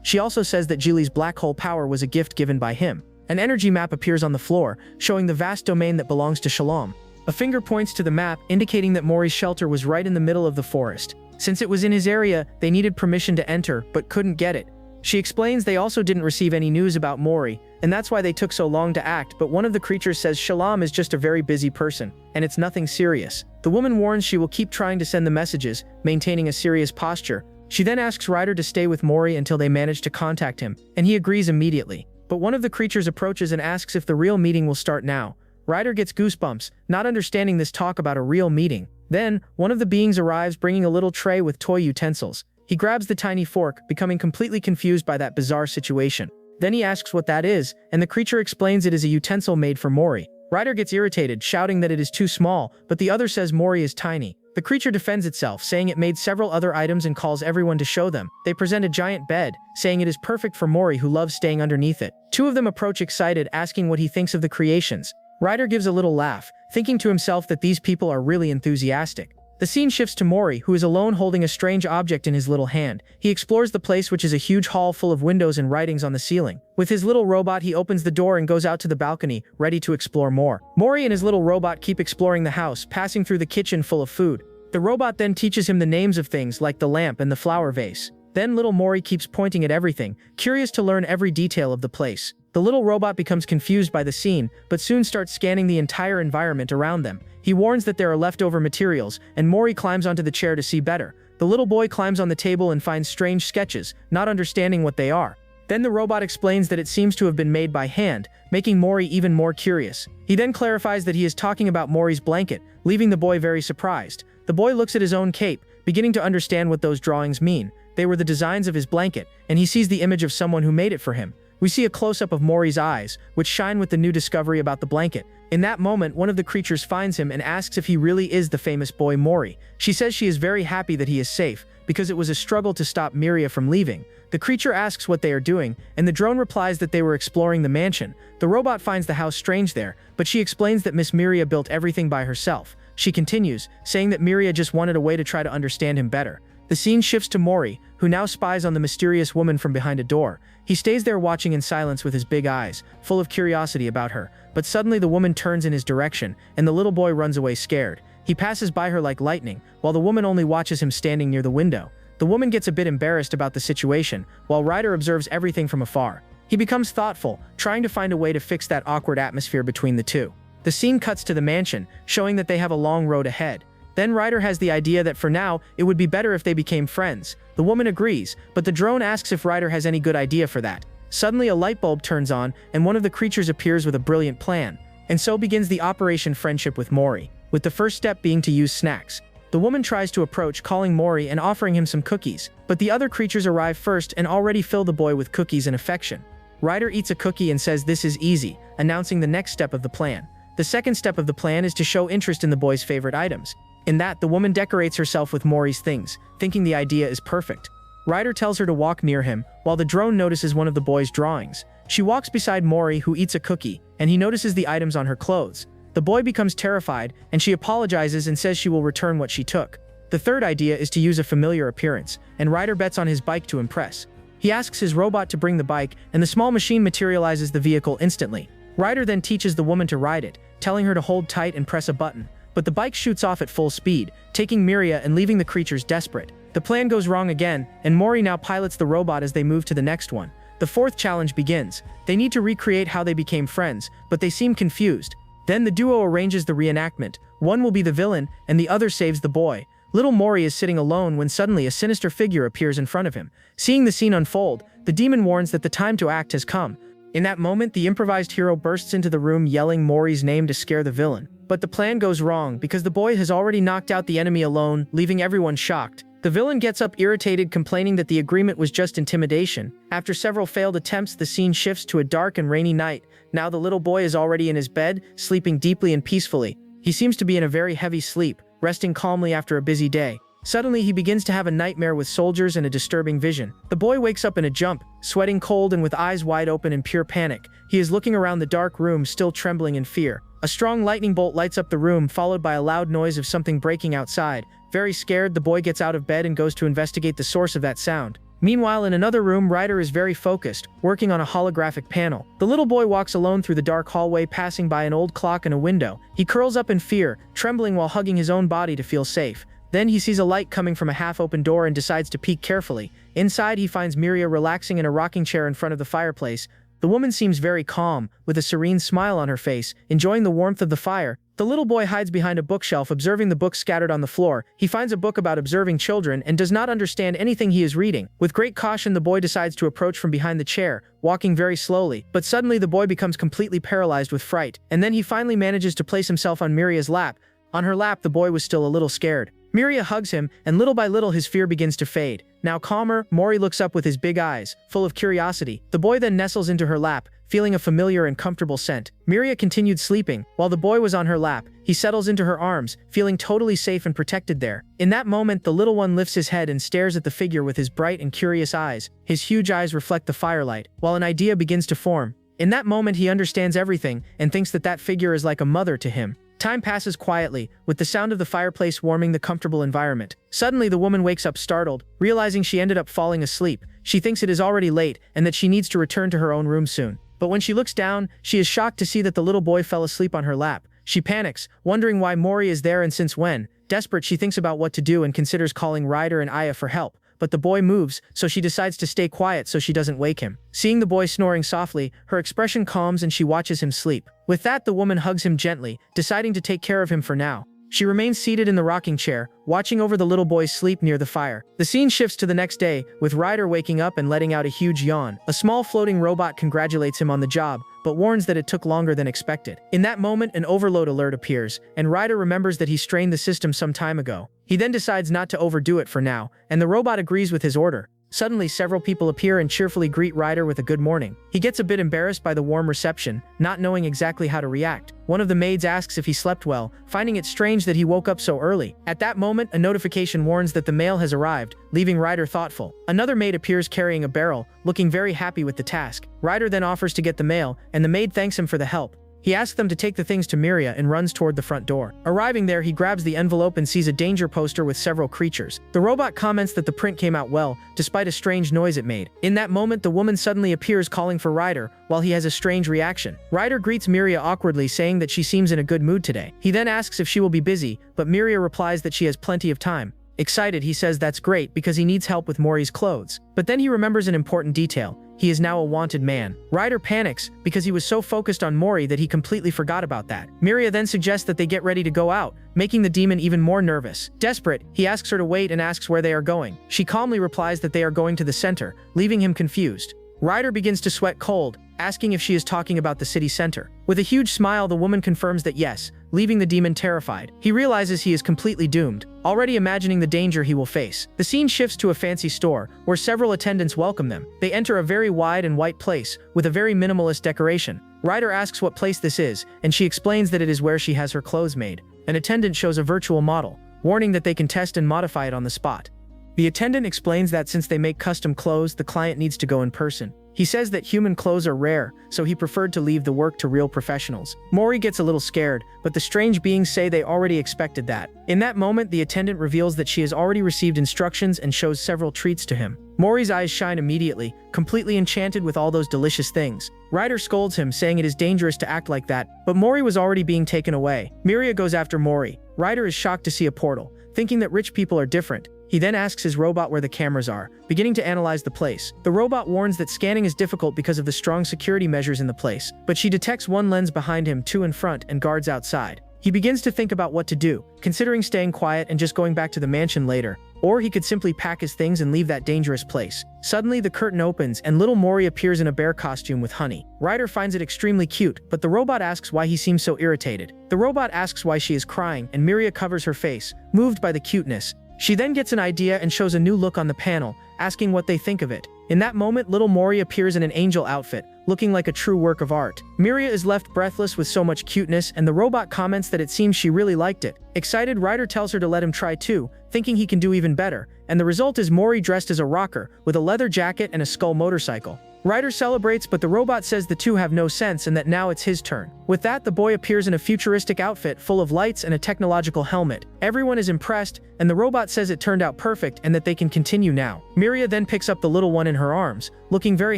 She also says that Jili's black hole power was a gift given by him. An energy map appears on the floor, showing the vast domain that belongs to Shalom. A finger points to the map, indicating that Mori's shelter was right in the middle of the forest. Since it was in his area, they needed permission to enter, but couldn't get it. She explains they also didn't receive any news about Mori, and that's why they took so long to act, but one of the creatures says Shalom is just a very busy person, and it's nothing serious. The woman warns she will keep trying to send the messages, maintaining a serious posture. She then asks Ryder to stay with Mori until they manage to contact him, and he agrees immediately. But one of the creatures approaches and asks if the real meeting will start now. Ryder gets goosebumps, not understanding this talk about a real meeting. Then, one of the beings arrives bringing a little tray with toy utensils. He grabs the tiny fork, becoming completely confused by that bizarre situation. Then he asks what that is, and the creature explains it is a utensil made for Mori. Ryder gets irritated, shouting that it is too small, but the other says Mori is tiny. The creature defends itself, saying it made several other items and calls everyone to show them. They present a giant bed, saying it is perfect for Mori, who loves staying underneath it. 2 of them approach excited, asking what he thinks of the creations. Ryder gives a little laugh, thinking to himself that these people are really enthusiastic. The scene shifts to Mori, who is alone holding a strange object in his little hand. He explores the place, which is a huge hall full of windows and writings on the ceiling. With his little robot, he opens the door and goes out to the balcony, ready to explore more. Mori and his little robot keep exploring the house, passing through the kitchen full of food. The robot then teaches him the names of things like the lamp and the flower vase. Then little Mori keeps pointing at everything, curious to learn every detail of the place. The little robot becomes confused by the scene, but soon starts scanning the entire environment around them. He warns that there are leftover materials, and Mori climbs onto the chair to see better. The little boy climbs on the table and finds strange sketches, not understanding what they are. Then the robot explains that it seems to have been made by hand, making Mori even more curious. He then clarifies that he is talking about Mori's blanket, leaving the boy very surprised. The boy looks at his own cape, beginning to understand what those drawings mean. They were the designs of his blanket, and he sees the image of someone who made it for him. We see a close-up of Mori's eyes, which shine with the new discovery about the blanket. In that moment, one of the creatures finds him and asks if he really is the famous boy Mori. She says she is very happy that he is safe, because it was a struggle to stop Miria from leaving. The creature asks what they are doing, and the drone replies that they were exploring the mansion. The robot finds the house strange there, but she explains that Miss Miria built everything by herself. She continues, saying that Miria just wanted a way to try to understand him better. The scene shifts to Mori, who now spies on the mysterious woman from behind a door. He stays there watching in silence with his big eyes, full of curiosity about her, but suddenly the woman turns in his direction, and the little boy runs away scared. He passes by her like lightning, while the woman only watches him standing near the window. The woman gets a bit embarrassed about the situation, while Ryder observes everything from afar. He becomes thoughtful, trying to find a way to fix that awkward atmosphere between the two. The scene cuts to the mansion, showing that they have a long road ahead. Then Ryder has the idea that for now, it would be better if they became friends. The woman agrees, but the drone asks if Ryder has any good idea for that. Suddenly a light bulb turns on, and one of the creatures appears with a brilliant plan. And so begins the Operation Friendship with Mori, with the first step being to use snacks. The woman tries to approach, calling Mori and offering him some cookies, but the other creatures arrive first and already fill the boy with cookies and affection. Ryder eats a cookie and says this is easy, announcing the next step of the plan. The second step of the plan is to show interest in the boy's favorite items. In that, the woman decorates herself with Mori's things, thinking the idea is perfect. Ryder tells her to walk near him, while the drone notices one of the boy's drawings. She walks beside Mori, who eats a cookie, and he notices the items on her clothes. The boy becomes terrified, and she apologizes and says she will return what she took. The third idea is to use a familiar appearance, and Ryder bets on his bike to impress. He asks his robot to bring the bike, and the small machine materializes the vehicle instantly. Ryder then teaches the woman to ride it, telling her to hold tight and press a button. But the bike shoots off at full speed, taking Miria and leaving the creatures desperate. The plan goes wrong again, and Mori now pilots the robot as they move to the next one. The fourth challenge begins. They need to recreate how they became friends, but they seem confused. Then the duo arranges the reenactment. One will be the villain, and the other saves the boy. Little Mori is sitting alone when suddenly a sinister figure appears in front of him. Seeing the scene unfold, the demon warns that the time to act has come. In that moment, the improvised hero bursts into the room yelling Mori's name to scare the villain. But the plan goes wrong because the boy has already knocked out the enemy alone, leaving everyone shocked. The villain gets up irritated, complaining that the agreement was just intimidation. After several failed attempts, the scene shifts to a dark and rainy night. Now the little boy is already in his bed, sleeping deeply and peacefully. He seems to be in a very heavy sleep, resting calmly after a busy day. Suddenly, he begins to have a nightmare with soldiers and a disturbing vision. The boy wakes up in a jump, sweating cold and with eyes wide open in pure panic. He is looking around the dark room, still trembling in fear. A strong lightning bolt lights up the room, followed by a loud noise of something breaking outside. Very scared, the boy gets out of bed and goes to investigate the source of that sound. Meanwhile, in another room, Ryder is very focused, working on a holographic panel. The little boy walks alone through the dark hallway, passing by an old clock and a window. He curls up in fear, trembling while hugging his own body to feel safe. Then he sees a light coming from a half-open door and decides to peek carefully. Inside, he finds Miria relaxing in a rocking chair in front of the fireplace. The woman seems very calm, with a serene smile on her face, enjoying the warmth of the fire. The little boy hides behind a bookshelf, observing the books scattered on the floor. He finds a book about observing children and does not understand anything he is reading. With great caution, the boy decides to approach from behind the chair, walking very slowly. But suddenly, the boy becomes completely paralyzed with fright, and then he finally manages to place himself on Miria's lap. On her lap, the boy was still a little scared. Miria hugs him, and little by little his fear begins to fade. Now calmer, Mori looks up with his big eyes, full of curiosity. The boy then nestles into her lap, feeling a familiar and comfortable scent. Miria continued sleeping. While the boy was on her lap, he settles into her arms, feeling totally safe and protected there. In that moment, the little one lifts his head and stares at the figure with his bright and curious eyes. His huge eyes reflect the firelight, while an idea begins to form. In that moment, he understands everything and thinks that that figure is like a mother to him. Time passes quietly, with the sound of the fireplace warming the comfortable environment. Suddenly, the woman wakes up startled, realizing she ended up falling asleep. She thinks it is already late and that she needs to return to her own room soon. But when she looks down, she is shocked to see that the little boy fell asleep on her lap. She panics, wondering why Mori is there and since when. Desperate, she thinks about what to do and considers calling Ryder and Aya for help. But the boy moves, so she decides to stay quiet so she doesn't wake him. Seeing the boy snoring softly, her expression calms and she watches him sleep. With that, the woman hugs him gently, deciding to take care of him for now. She remains seated in the rocking chair, watching over the little boy's sleep near the fire. The scene shifts to the next day, with Ryder waking up and letting out a huge yawn. A small floating robot congratulates him on the job, but warns that it took longer than expected. In that moment, an overload alert appears, and Ryder remembers that he strained the system some time ago. He then decides not to overdo it for now, and the robot agrees with his order. Suddenly, several people appear and cheerfully greet Ryder with a good morning. He gets a bit embarrassed by the warm reception, not knowing exactly how to react. One of the maids asks if he slept well, finding it strange that he woke up so early. At that moment, a notification warns that the mail has arrived, leaving Ryder thoughtful. Another maid appears carrying a barrel, looking very happy with the task. Ryder then offers to get the mail, and the maid thanks him for the help. He asks them to take the things to Miria and runs toward the front door. Arriving there, he grabs the envelope and sees a danger poster with several creatures. The robot comments that the print came out well, despite a strange noise it made. In that moment, the woman suddenly appears calling for Ryder, while he has a strange reaction. Ryder greets Miria awkwardly, saying that she seems in a good mood today. He then asks if she will be busy, but Miria replies that she has plenty of time. Excited, he says that's great because he needs help with Mori's clothes. But then he remembers an important detail. He is now a wanted man. Ryder panics because he was so focused on Mori that he completely forgot about that. Miria then suggests that they get ready to go out, making the demon even more nervous. Desperate, he asks her to wait and asks where they are going. She calmly replies that they are going to the center, leaving him confused. Ryder begins to sweat cold, asking if she is talking about the city center. With a huge smile, the woman confirms that yes, leaving the demon terrified. He realizes he is completely doomed, already imagining the danger he will face. The scene shifts to a fancy store, where several attendants welcome them. They enter a very wide and white place, with a very minimalist decoration. Ryder asks what place this is, and she explains that it is where she has her clothes made. An attendant shows a virtual model, warning that they can test and modify it on the spot. The attendant explains that since they make custom clothes, the client needs to go in person. He says that human clothes are rare, so he preferred to leave the work to real professionals. Mori gets a little scared, but the strange beings say they already expected that. In that moment, the attendant reveals that she has already received instructions and shows several treats to him. Mori's eyes shine immediately, completely enchanted with all those delicious things. Ryder scolds him, saying it is dangerous to act like that, but Mori was already being taken away. Miria goes after Mori. Ryder is shocked to see a portal, thinking that rich people are different. He then asks his robot where the cameras are, beginning to analyze the place. The robot warns that scanning is difficult because of the strong security measures in the place, but she detects one lens behind him, two in front, and guards outside. He begins to think about what to do, considering staying quiet and just going back to the mansion later, or he could simply pack his things and leave that dangerous place. Suddenly, the curtain opens and little Mori appears in a bear costume with honey. Ryder finds it extremely cute, but the robot asks why he seems so irritated. The robot asks why she is crying, and Miria covers her face, moved by the cuteness. She then gets an idea and shows a new look on the panel, asking what they think of it. In that moment, little Mori appears in an angel outfit, looking like a true work of art. Miria is left breathless with so much cuteness, and the robot comments that it seems she really liked it. Excited, Ryder tells her to let him try too, thinking he can do even better, and the result is Mori dressed as a rocker, with a leather jacket and a skull motorcycle. Ryder celebrates, but the robot says the two have no sense and that now it's his turn. With that, the boy appears in a futuristic outfit full of lights and a technological helmet. Everyone is impressed, and the robot says it turned out perfect and that they can continue now. Miria then picks up the little one in her arms, looking very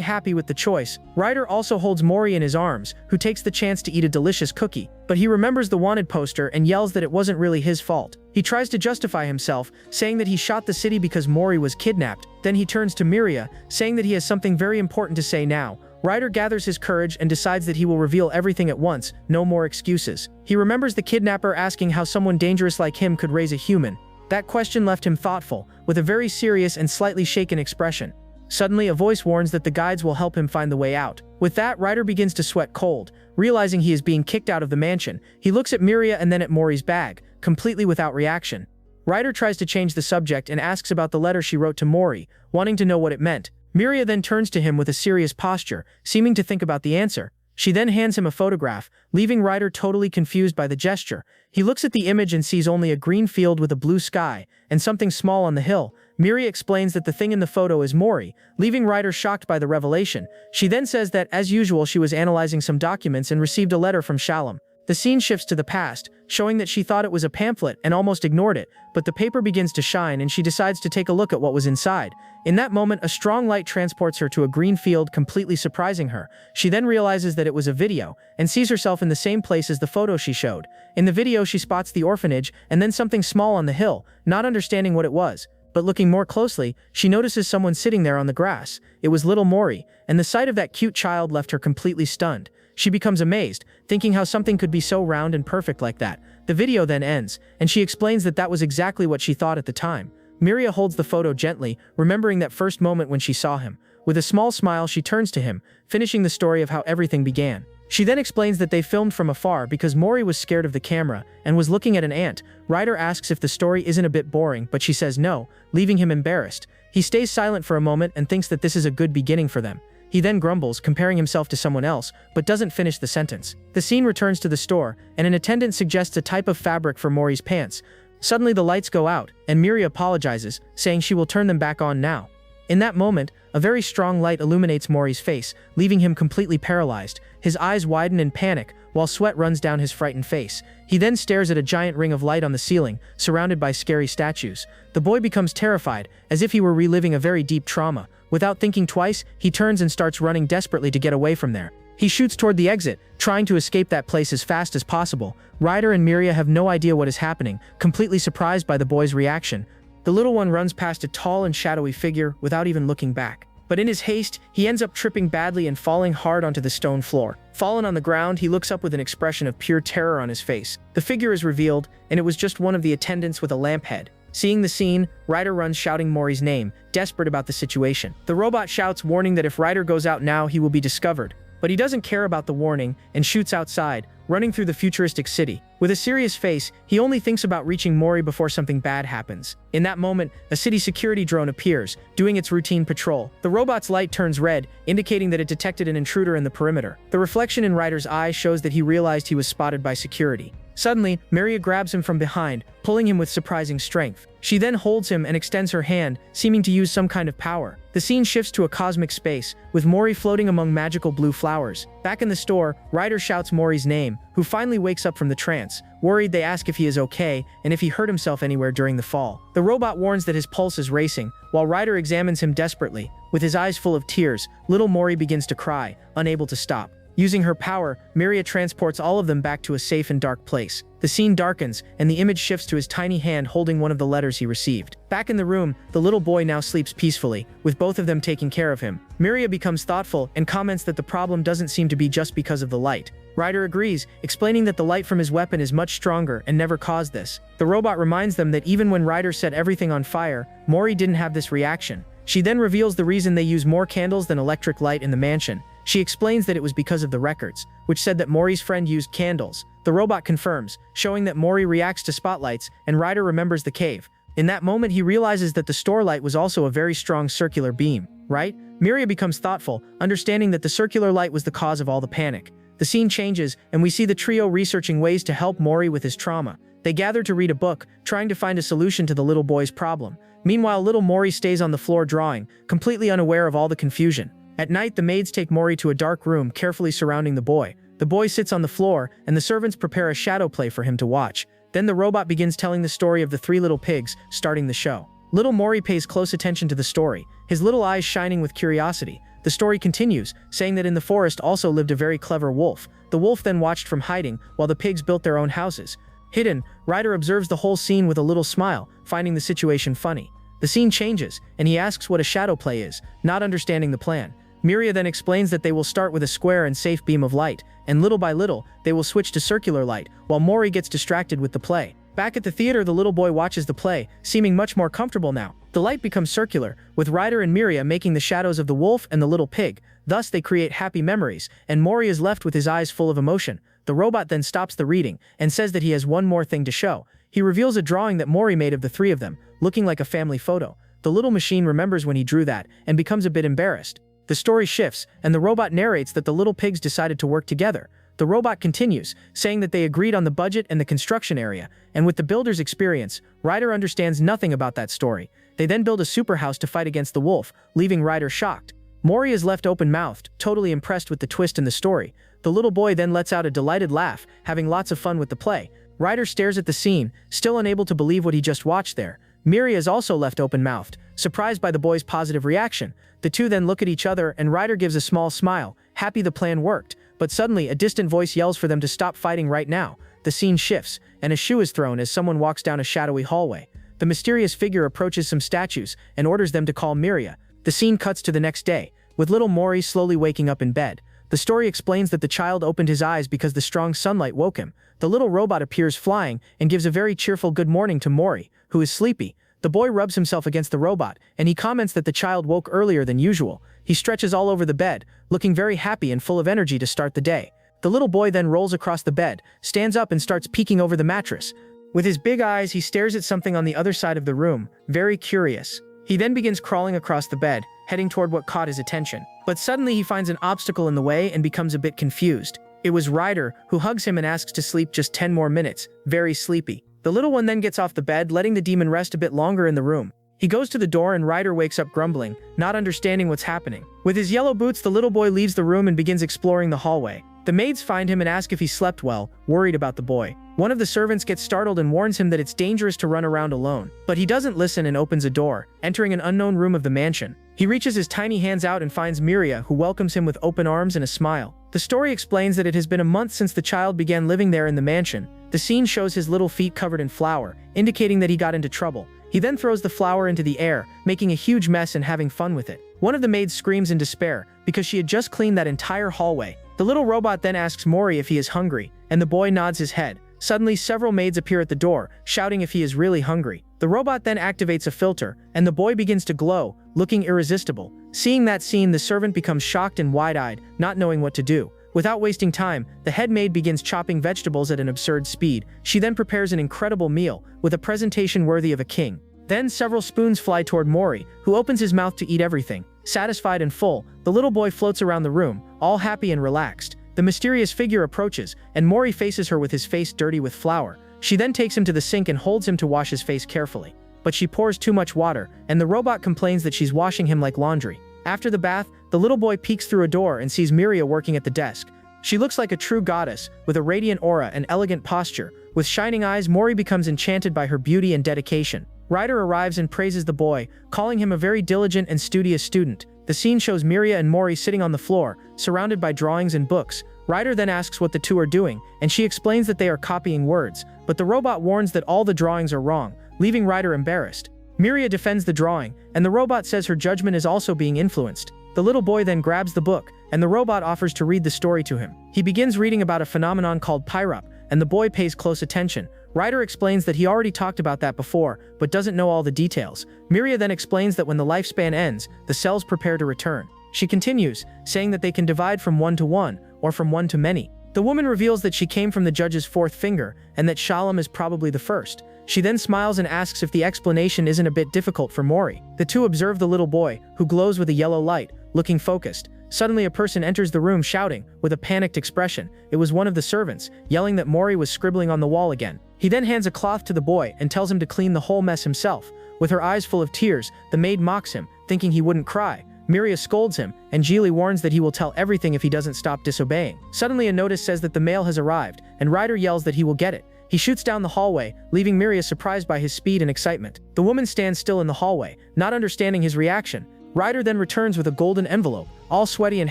happy with the choice. Ryder also holds Mori in his arms, who takes the chance to eat a delicious cookie, but he remembers the wanted poster and yells that it wasn't really his fault. He tries to justify himself, saying that he shot the city because Mori was kidnapped. Then he turns to Miria, saying that he has something very important to say now. Ryder gathers his courage and decides that he will reveal everything at once, no more excuses. He remembers the kidnapper asking how someone dangerous like him could raise a human. That question left him thoughtful, with a very serious and slightly shaken expression. Suddenly, a voice warns that the guides will help him find the way out. With that, Ryder begins to sweat cold. Realizing he is being kicked out of the mansion, he looks at Miria and then at Mori's bag, completely without reaction. Ryder tries to change the subject and asks about the letter she wrote to Mori, wanting to know what it meant. Miria then turns to him with a serious posture, seeming to think about the answer. She then hands him a photograph, leaving Ryder totally confused by the gesture. He looks at the image and sees only a green field with a blue sky, and something small on the hill. Miria explains that the thing in the photo is Mori, leaving Ryder shocked by the revelation. She then says that, as usual, she was analyzing some documents and received a letter from Shalom. The scene shifts to the past, showing that she thought it was a pamphlet and almost ignored it, but the paper begins to shine and she decides to take a look at what was inside. In that moment, a strong light transports her to a green field, completely surprising her. She then realizes that it was a video, and sees herself in the same place as the photo she showed. In the video, she spots the orphanage, and then something small on the hill, not understanding what it was. But looking more closely, she notices someone sitting there on the grass. It was little Mori, and the sight of that cute child left her completely stunned. She becomes amazed, thinking how something could be so round and perfect like that. The video then ends, and she explains that that was exactly what she thought at the time. Miria holds the photo gently, remembering that first moment when she saw him. With a small smile, she turns to him, finishing the story of how everything began. She then explains that they filmed from afar because Mori was scared of the camera and was looking at an ant. Ryder asks if the story isn't a bit boring, but she says no, leaving him embarrassed. He stays silent for a moment and thinks that this is a good beginning for them. He then grumbles, comparing himself to someone else, but doesn't finish the sentence. The scene returns to the store, and an attendant suggests a type of fabric for Mori's pants. Suddenly the lights go out, and Miria apologizes, saying she will turn them back on now. In that moment, a very strong light illuminates Mori's face, leaving him completely paralyzed. His eyes widen in panic, while sweat runs down his frightened face. He then stares at a giant ring of light on the ceiling, surrounded by scary statues. The boy becomes terrified, as if he were reliving a very deep trauma. Without thinking twice, he turns and starts running desperately to get away from there. He shoots toward the exit, trying to escape that place as fast as possible. Ryder and Miria have no idea what is happening, completely surprised by the boy's reaction. The little one runs past a tall and shadowy figure without even looking back. But in his haste, he ends up tripping badly and falling hard onto the stone floor. Fallen on the ground, he looks up with an expression of pure terror on his face. The figure is revealed, and it was just one of the attendants with a lamp head. Seeing the scene, Ryder runs shouting Mori's name, desperate about the situation. The robot shouts, warning that if Ryder goes out now, he will be discovered. But he doesn't care about the warning and shoots outside, running through the futuristic city. With a serious face, he only thinks about reaching Mori before something bad happens. In that moment, a city security drone appears, doing its routine patrol. The robot's light turns red, indicating that it detected an intruder in the perimeter. The reflection in Ryder's eye shows that he realized he was spotted by security. Suddenly, Miria grabs him from behind, pulling him with surprising strength. She then holds him and extends her hand, seeming to use some kind of power. The scene shifts to a cosmic space, with Mori floating among magical blue flowers. Back in the store, Ryder shouts Mori's name, who finally wakes up from the trance. Worried, they ask if he is okay, and if he hurt himself anywhere during the fall. The robot warns that his pulse is racing, while Ryder examines him desperately. With his eyes full of tears, little Mori begins to cry, unable to stop. Using her power, Miria transports all of them back to a safe and dark place. The scene darkens, and the image shifts to his tiny hand holding one of the letters he received. Back in the room, the little boy now sleeps peacefully, with both of them taking care of him. Miria becomes thoughtful and comments that the problem doesn't seem to be just because of the light. Ryder agrees, explaining that the light from his weapon is much stronger and never caused this. The robot reminds them that even when Ryder set everything on fire, Mori didn't have this reaction. She then reveals the reason they use more candles than electric light in the mansion. She explains that it was because of the records, which said that Mori's friend used candles. The robot confirms, showing that Mori reacts to spotlights, and Ryder remembers the cave. In that moment, he realizes that the store light was also a very strong circular beam, right? Miria becomes thoughtful, understanding that the circular light was the cause of all the panic. The scene changes, and we see the trio researching ways to help Mori with his trauma. They gather to read a book, trying to find a solution to the little boy's problem. Meanwhile, little Mori stays on the floor drawing, completely unaware of all the confusion. At night, the maids take Mori to a dark room, carefully surrounding the boy. The boy sits on the floor, and the servants prepare a shadow play for him to watch. Then the robot begins telling the story of the three little pigs, starting the show. Little Mori pays close attention to the story, his little eyes shining with curiosity. The story continues, saying that in the forest also lived a very clever wolf. The wolf then watched from hiding, while the pigs built their own houses. Hidden, Ryder observes the whole scene with a little smile, finding the situation funny. The scene changes, and he asks what a shadow play is, not understanding the plan. Miria then explains that they will start with a square and safe beam of light, and little by little, they will switch to circular light, while Mori gets distracted with the play. Back at the theater, the little boy watches the play, seeming much more comfortable now. The light becomes circular, with Ryder and Miria making the shadows of the wolf and the little pig. Thus, they create happy memories, and Mori is left with his eyes full of emotion. The robot then stops the reading, and says that he has one more thing to show. He reveals a drawing that Mori made of the three of them, looking like a family photo. The little machine remembers when he drew that, and becomes a bit embarrassed. The story shifts, and the robot narrates that the little pigs decided to work together. The robot continues, saying that they agreed on the budget and the construction area, and with the builder's experience, Ryder understands nothing about that story. They then build a superhouse to fight against the wolf, leaving Ryder shocked. Mori is left open-mouthed, totally impressed with the twist in the story. The little boy then lets out a delighted laugh, having lots of fun with the play. Ryder stares at the scene, still unable to believe what he just watched there. Miria is also left open-mouthed, surprised by the boy's positive reaction. The two then look at each other, and Ryder gives a small smile, happy the plan worked. But suddenly, a distant voice yells for them to stop fighting right now. The scene shifts, and a shoe is thrown as someone walks down a shadowy hallway. The mysterious figure approaches some statues and orders them to call Miria. The scene cuts to the next day, with little Mori slowly waking up in bed. The story explains that the child opened his eyes because the strong sunlight woke him. The little robot appears flying and gives a very cheerful good morning to Mori, who is sleepy. The boy rubs himself against the robot, and he comments that the child woke earlier than usual. He stretches all over the bed, looking very happy and full of energy to start the day. The little boy then rolls across the bed, stands up and starts peeking over the mattress. With his big eyes, he stares at something on the other side of the room, very curious. He then begins crawling across the bed, heading toward what caught his attention. But suddenly he finds an obstacle in the way and becomes a bit confused. It was Ryder, who hugs him and asks to sleep just 10 more minutes, very sleepy. The little one then gets off the bed, letting the demon rest a bit longer in the room. He goes to the door and Ryder wakes up grumbling, not understanding what's happening. With his yellow boots, the little boy leaves the room and begins exploring the hallway. The maids find him and ask if he slept well, worried about the boy. One of the servants gets startled and warns him that it's dangerous to run around alone. But he doesn't listen and opens a door, entering an unknown room of the mansion. He reaches his tiny hands out and finds Miria, who welcomes him with open arms and a smile. The story explains that it has been a month since the child began living there in the mansion. The scene shows his little feet covered in flour, indicating that he got into trouble. He then throws the flour into the air, making a huge mess and having fun with it. One of the maids screams in despair, because she had just cleaned that entire hallway. The little robot then asks Mori if he is hungry, and the boy nods his head. Suddenly, several maids appear at the door, shouting if he is really hungry. The robot then activates a filter, and the boy begins to glow, looking irresistible. Seeing that scene, the servant becomes shocked and wide-eyed, not knowing what to do. Without wasting time, the head maid begins chopping vegetables at an absurd speed. She then prepares an incredible meal, with a presentation worthy of a king. Then several spoons fly toward Mori, who opens his mouth to eat everything. Satisfied and full, the little boy floats around the room, all happy and relaxed. The mysterious figure approaches, and Mori faces her with his face dirty with flour. She then takes him to the sink and holds him to wash his face carefully. But she pours too much water, and the robot complains that she's washing him like laundry. After the bath, the little boy peeks through a door and sees Miria working at the desk. She looks like a true goddess, with a radiant aura and elegant posture. With shining eyes, Mori becomes enchanted by her beauty and dedication. Ryder arrives and praises the boy, calling him a very diligent and studious student. The scene shows Miria and Mori sitting on the floor, surrounded by drawings and books. Ryder then asks what the two are doing, and she explains that they are copying words, but the robot warns that all the drawings are wrong, leaving Ryder embarrassed. Miria defends the drawing, and the robot says her judgment is also being influenced. The little boy then grabs the book, and the robot offers to read the story to him. He begins reading about a phenomenon called pyrup, and the boy pays close attention. Ryder explains that he already talked about that before, but doesn't know all the details. Miria then explains that when the lifespan ends, the cells prepare to return. She continues, saying that they can divide from one to one, or from one to many. The woman reveals that she came from the judge's fourth finger, and that Shalom is probably the first. She then smiles and asks if the explanation isn't a bit difficult for Mori. The two observe the little boy, who glows with a yellow light, looking focused. Suddenly a person enters the room shouting, with a panicked expression. It was one of the servants, yelling that Mori was scribbling on the wall again. He then hands a cloth to the boy and tells him to clean the whole mess himself. With her eyes full of tears, the maid mocks him, thinking he wouldn't cry. Miria scolds him, and Geely warns that he will tell everything if he doesn't stop disobeying. Suddenly a notice says that the mail has arrived, and Ryder yells that he will get it. He shoots down the hallway, leaving Miria surprised by his speed and excitement. The woman stands still in the hallway, not understanding his reaction. Ryder then returns with a golden envelope, all sweaty and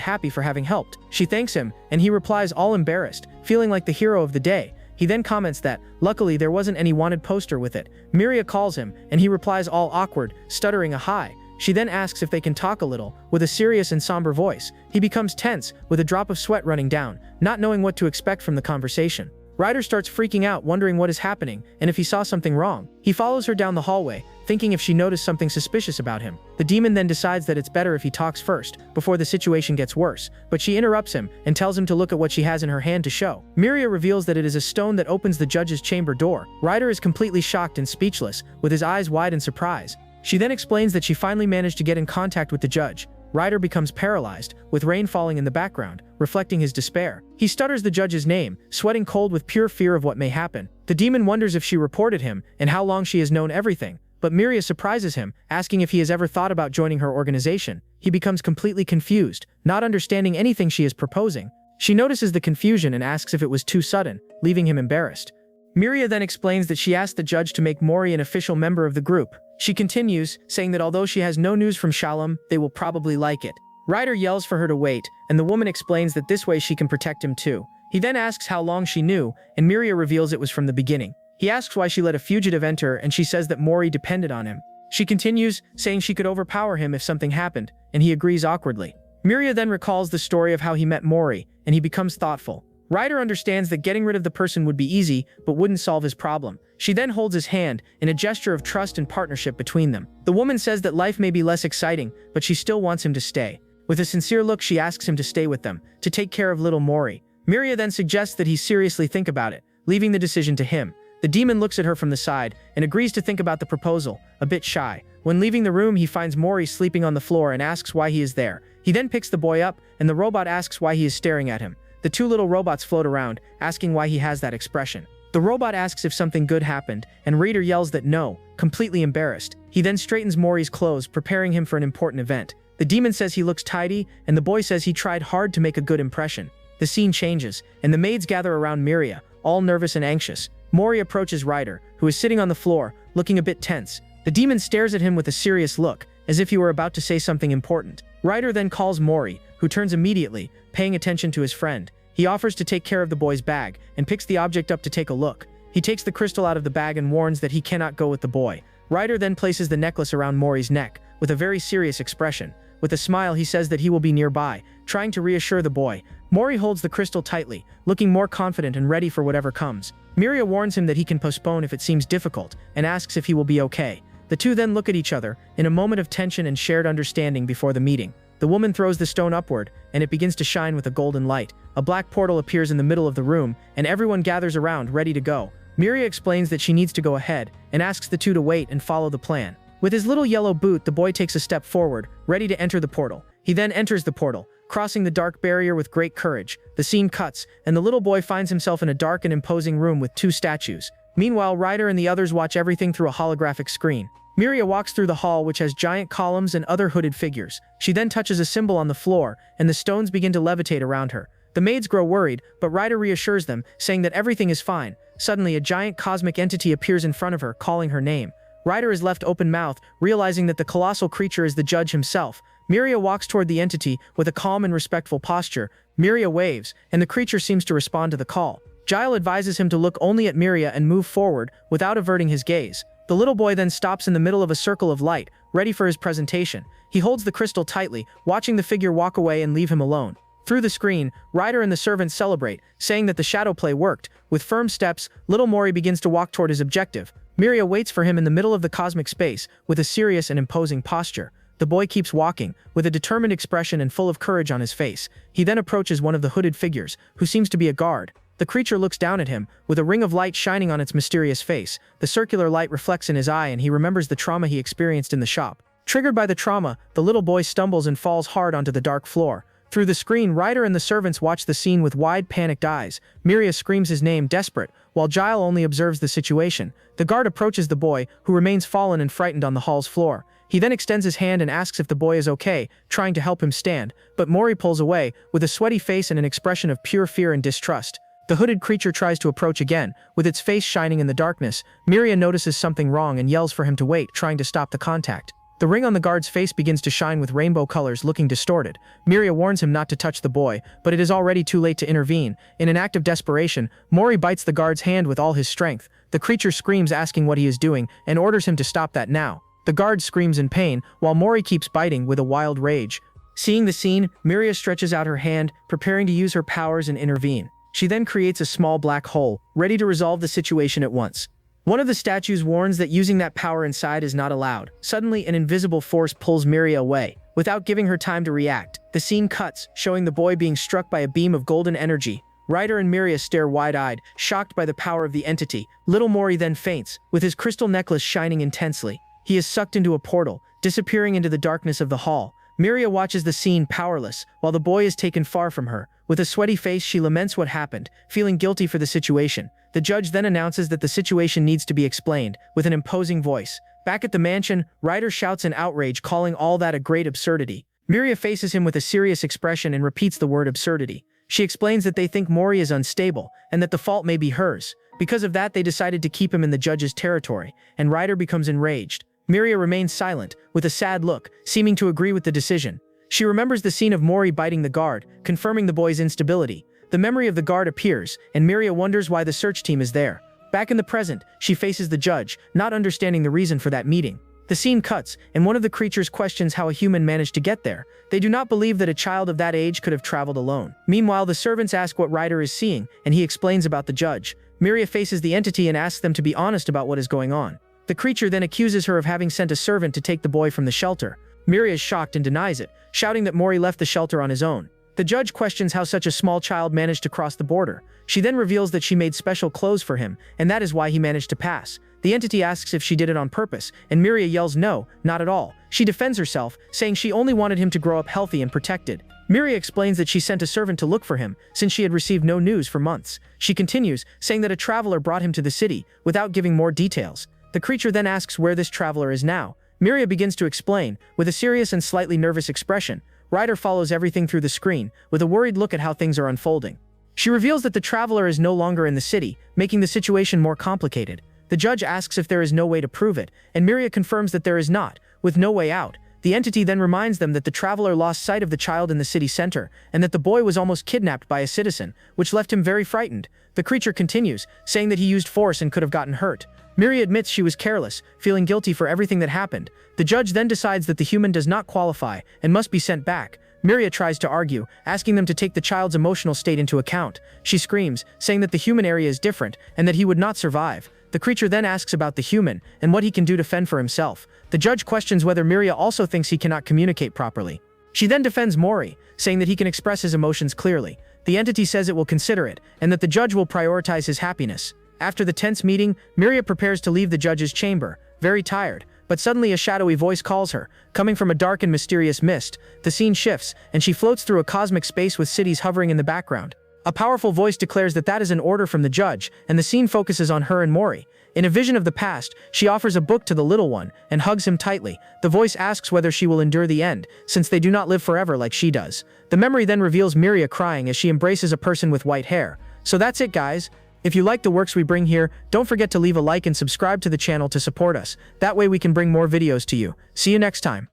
happy for having helped. She thanks him, and he replies all embarrassed, feeling like the hero of the day. He then comments that, luckily there wasn't any wanted poster with it. Miria calls him, and he replies all awkward, stuttering a hi. She then asks if they can talk a little, with a serious and somber voice. He becomes tense, with a drop of sweat running down, not knowing what to expect from the conversation. Ryder starts freaking out, wondering what is happening, and if he saw something wrong. He follows her down the hallway, thinking if she noticed something suspicious about him. The demon then decides that it's better if he talks first, before the situation gets worse, but she interrupts him, and tells him to look at what she has in her hand to show. Miria reveals that it is a stone that opens the judge's chamber door. Ryder is completely shocked and speechless, with his eyes wide in surprise. She then explains that she finally managed to get in contact with the judge. Ryder becomes paralyzed, with rain falling in the background, reflecting his despair. He stutters the judge's name, sweating cold with pure fear of what may happen. The demon wonders if she reported him, and how long she has known everything. But Miria surprises him, asking if he has ever thought about joining her organization. He becomes completely confused, not understanding anything she is proposing. She notices the confusion and asks if it was too sudden, leaving him embarrassed. Miria then explains that she asked the judge to make Mori an official member of the group. She continues, saying that although she has no news from Shalom, they will probably like it. Ryder yells for her to wait, and the woman explains that this way she can protect him too. He then asks how long she knew, and Miria reveals it was from the beginning. He asks why she let a fugitive enter, and she says that Mori depended on him. She continues, saying she could overpower him if something happened, and he agrees awkwardly. Miria then recalls the story of how he met Mori, and he becomes thoughtful. Ryder understands that getting rid of the person would be easy, but wouldn't solve his problem. She then holds his hand, in a gesture of trust and partnership between them. The woman says that life may be less exciting, but she still wants him to stay. With a sincere look, she asks him to stay with them, to take care of little Mori. Miria then suggests that he seriously think about it, leaving the decision to him. The demon looks at her from the side, and agrees to think about the proposal, a bit shy. When leaving the room, he finds Mori sleeping on the floor and asks why he is there. He then picks the boy up, and the robot asks why he is staring at him. The two little robots float around, asking why he has that expression. The robot asks if something good happened, and Ryder yells that no, completely embarrassed. He then straightens Mori's clothes, preparing him for an important event. The demon says he looks tidy, and the boy says he tried hard to make a good impression. The scene changes, and the maids gather around Miria, all nervous and anxious. Mori approaches Ryder, who is sitting on the floor, looking a bit tense. The demon stares at him with a serious look, as if he were about to say something important. Ryder then calls Mori, who turns immediately, paying attention to his friend. He offers to take care of the boy's bag, and picks the object up to take a look. He takes the crystal out of the bag and warns that he cannot go with the boy. Ryder then places the necklace around Mori's neck, with a very serious expression. With a smile, he says that he will be nearby, trying to reassure the boy. Mori holds the crystal tightly, looking more confident and ready for whatever comes. Miria warns him that he can postpone if it seems difficult, and asks if he will be okay. The two then look at each other, in a moment of tension and shared understanding before the meeting. The woman throws the stone upward, and it begins to shine with a golden light. A black portal appears in the middle of the room, and everyone gathers around, ready to go. Miria explains that she needs to go ahead, and asks the two to wait and follow the plan. With his little yellow boot, the boy takes a step forward, ready to enter the portal. He then enters the portal, crossing the dark barrier with great courage. The scene cuts, and the little boy finds himself in a dark and imposing room with two statues. Meanwhile, Ryder and the others watch everything through a holographic screen. Miria walks through the hall, which has giant columns and other hooded figures. She then touches a symbol on the floor, and the stones begin to levitate around her. The maids grow worried, but Ryder reassures them, saying that everything is fine. Suddenly, a giant cosmic entity appears in front of her, calling her name. Ryder is left open-mouthed, realizing that the colossal creature is the judge himself. Miria walks toward the entity with a calm and respectful posture. Miria waves, and the creature seems to respond to the call. Yahello advises him to look only at Miria and move forward without averting his gaze. The little boy then stops in the middle of a circle of light, ready for his presentation. He holds the crystal tightly, watching the figure walk away and leave him alone. Through the screen, Ryder and the servants celebrate, saying that the shadow play worked. With firm steps, little Mori begins to walk toward his objective. Miria waits for him in the middle of the cosmic space, with a serious and imposing posture. The boy keeps walking, with a determined expression and full of courage on his face. He then approaches one of the hooded figures, who seems to be a guard. The creature looks down at him, with a ring of light shining on its mysterious face. The circular light reflects in his eye and he remembers the trauma he experienced in the shop. Triggered by the trauma, the little boy stumbles and falls hard onto the dark floor. Through the screen, Ryder and the servants watch the scene with wide, panicked eyes. Miria screams his name, desperate, while Yahello only observes the situation. The guard approaches the boy, who remains fallen and frightened on the hall's floor. He then extends his hand and asks if the boy is okay, trying to help him stand, but Mori pulls away, with a sweaty face and an expression of pure fear and distrust. The hooded creature tries to approach again, with its face shining in the darkness. Miria notices something wrong and yells for him to wait, trying to stop the contact. The ring on the guard's face begins to shine with rainbow colors, looking distorted. Miria warns him not to touch the boy, but it is already too late to intervene. In an act of desperation, Mori bites the guard's hand with all his strength. The creature screams, asking what he is doing, and orders him to stop that now. The guard screams in pain, while Mori keeps biting with a wild rage. Seeing the scene, Miria stretches out her hand, preparing to use her powers and intervene. She then creates a small black hole, ready to resolve the situation at once. One of the statues warns that using that power inside is not allowed. Suddenly, an invisible force pulls Miria away. Without giving her time to react, the scene cuts, showing the boy being struck by a beam of golden energy. Ryder and Miria stare wide-eyed, shocked by the power of the entity. Little Mori then faints, with his crystal necklace shining intensely. He is sucked into a portal, disappearing into the darkness of the hall. Miria watches the scene powerless, while the boy is taken far from her. With a sweaty face, she laments what happened, feeling guilty for the situation. The judge then announces that the situation needs to be explained, with an imposing voice. Back at the mansion, Ryder shouts in outrage, calling all that a great absurdity. Miria faces him with a serious expression and repeats the word absurdity. She explains that they think Mori is unstable, and that the fault may be hers. Because of that, they decided to keep him in the judge's territory, and Ryder becomes enraged. Miria remains silent, with a sad look, seeming to agree with the decision. She remembers the scene of Mori biting the guard, confirming the boy's instability. The memory of the guard appears, and Miria wonders why the search team is there. Back in the present, she faces the judge, not understanding the reason for that meeting. The scene cuts, and one of the creatures questions how a human managed to get there. They do not believe that a child of that age could have traveled alone. Meanwhile, the servants ask what Ryder is seeing, and he explains about the judge. Miria faces the entity and asks them to be honest about what is going on. The creature then accuses her of having sent a servant to take the boy from the shelter. Miria is shocked and denies it, shouting that Mori left the shelter on his own. The judge questions how such a small child managed to cross the border. She then reveals that she made special clothes for him, and that is why he managed to pass. The entity asks if she did it on purpose, and Miria yells no, not at all. She defends herself, saying she only wanted him to grow up healthy and protected. Miria explains that she sent a servant to look for him, since she had received no news for months. She continues, saying that a traveler brought him to the city, without giving more details. The creature then asks where this traveler is now. Miria begins to explain, with a serious and slightly nervous expression. Ryder follows everything through the screen, with a worried look at how things are unfolding. She reveals that the traveler is no longer in the city, making the situation more complicated. The judge asks if there is no way to prove it, and Miria confirms that there is not, with no way out. The entity then reminds them that the traveler lost sight of the child in the city center, and that the boy was almost kidnapped by a citizen, which left him very frightened. The creature continues, saying that he used force and could have gotten hurt. Miria admits she was careless, feeling guilty for everything that happened. The judge then decides that the human does not qualify and must be sent back. Miria tries to argue, asking them to take the child's emotional state into account. She screams, saying that the human area is different and that he would not survive. The creature then asks about the human and what he can do to fend for himself. The judge questions whether Miria also thinks he cannot communicate properly. She then defends Mori, saying that he can express his emotions clearly. The entity says it will consider it, and that the judge will prioritize his happiness. After the tense meeting, Miria prepares to leave the judge's chamber, very tired, but suddenly a shadowy voice calls her, coming from a dark and mysterious mist. The scene shifts, and she floats through a cosmic space with cities hovering in the background. A powerful voice declares that that is an order from the judge, and the scene focuses on her and Mori. In a vision of the past, she offers a book to the little one, and hugs him tightly. The voice asks whether she will endure the end, since they do not live forever like she does. The memory then reveals Miria crying as she embraces a person with white hair. So that's it, guys. If you like the works we bring here, don't forget to leave a like and subscribe to the channel to support us. That way we can bring more videos to you. See you next time.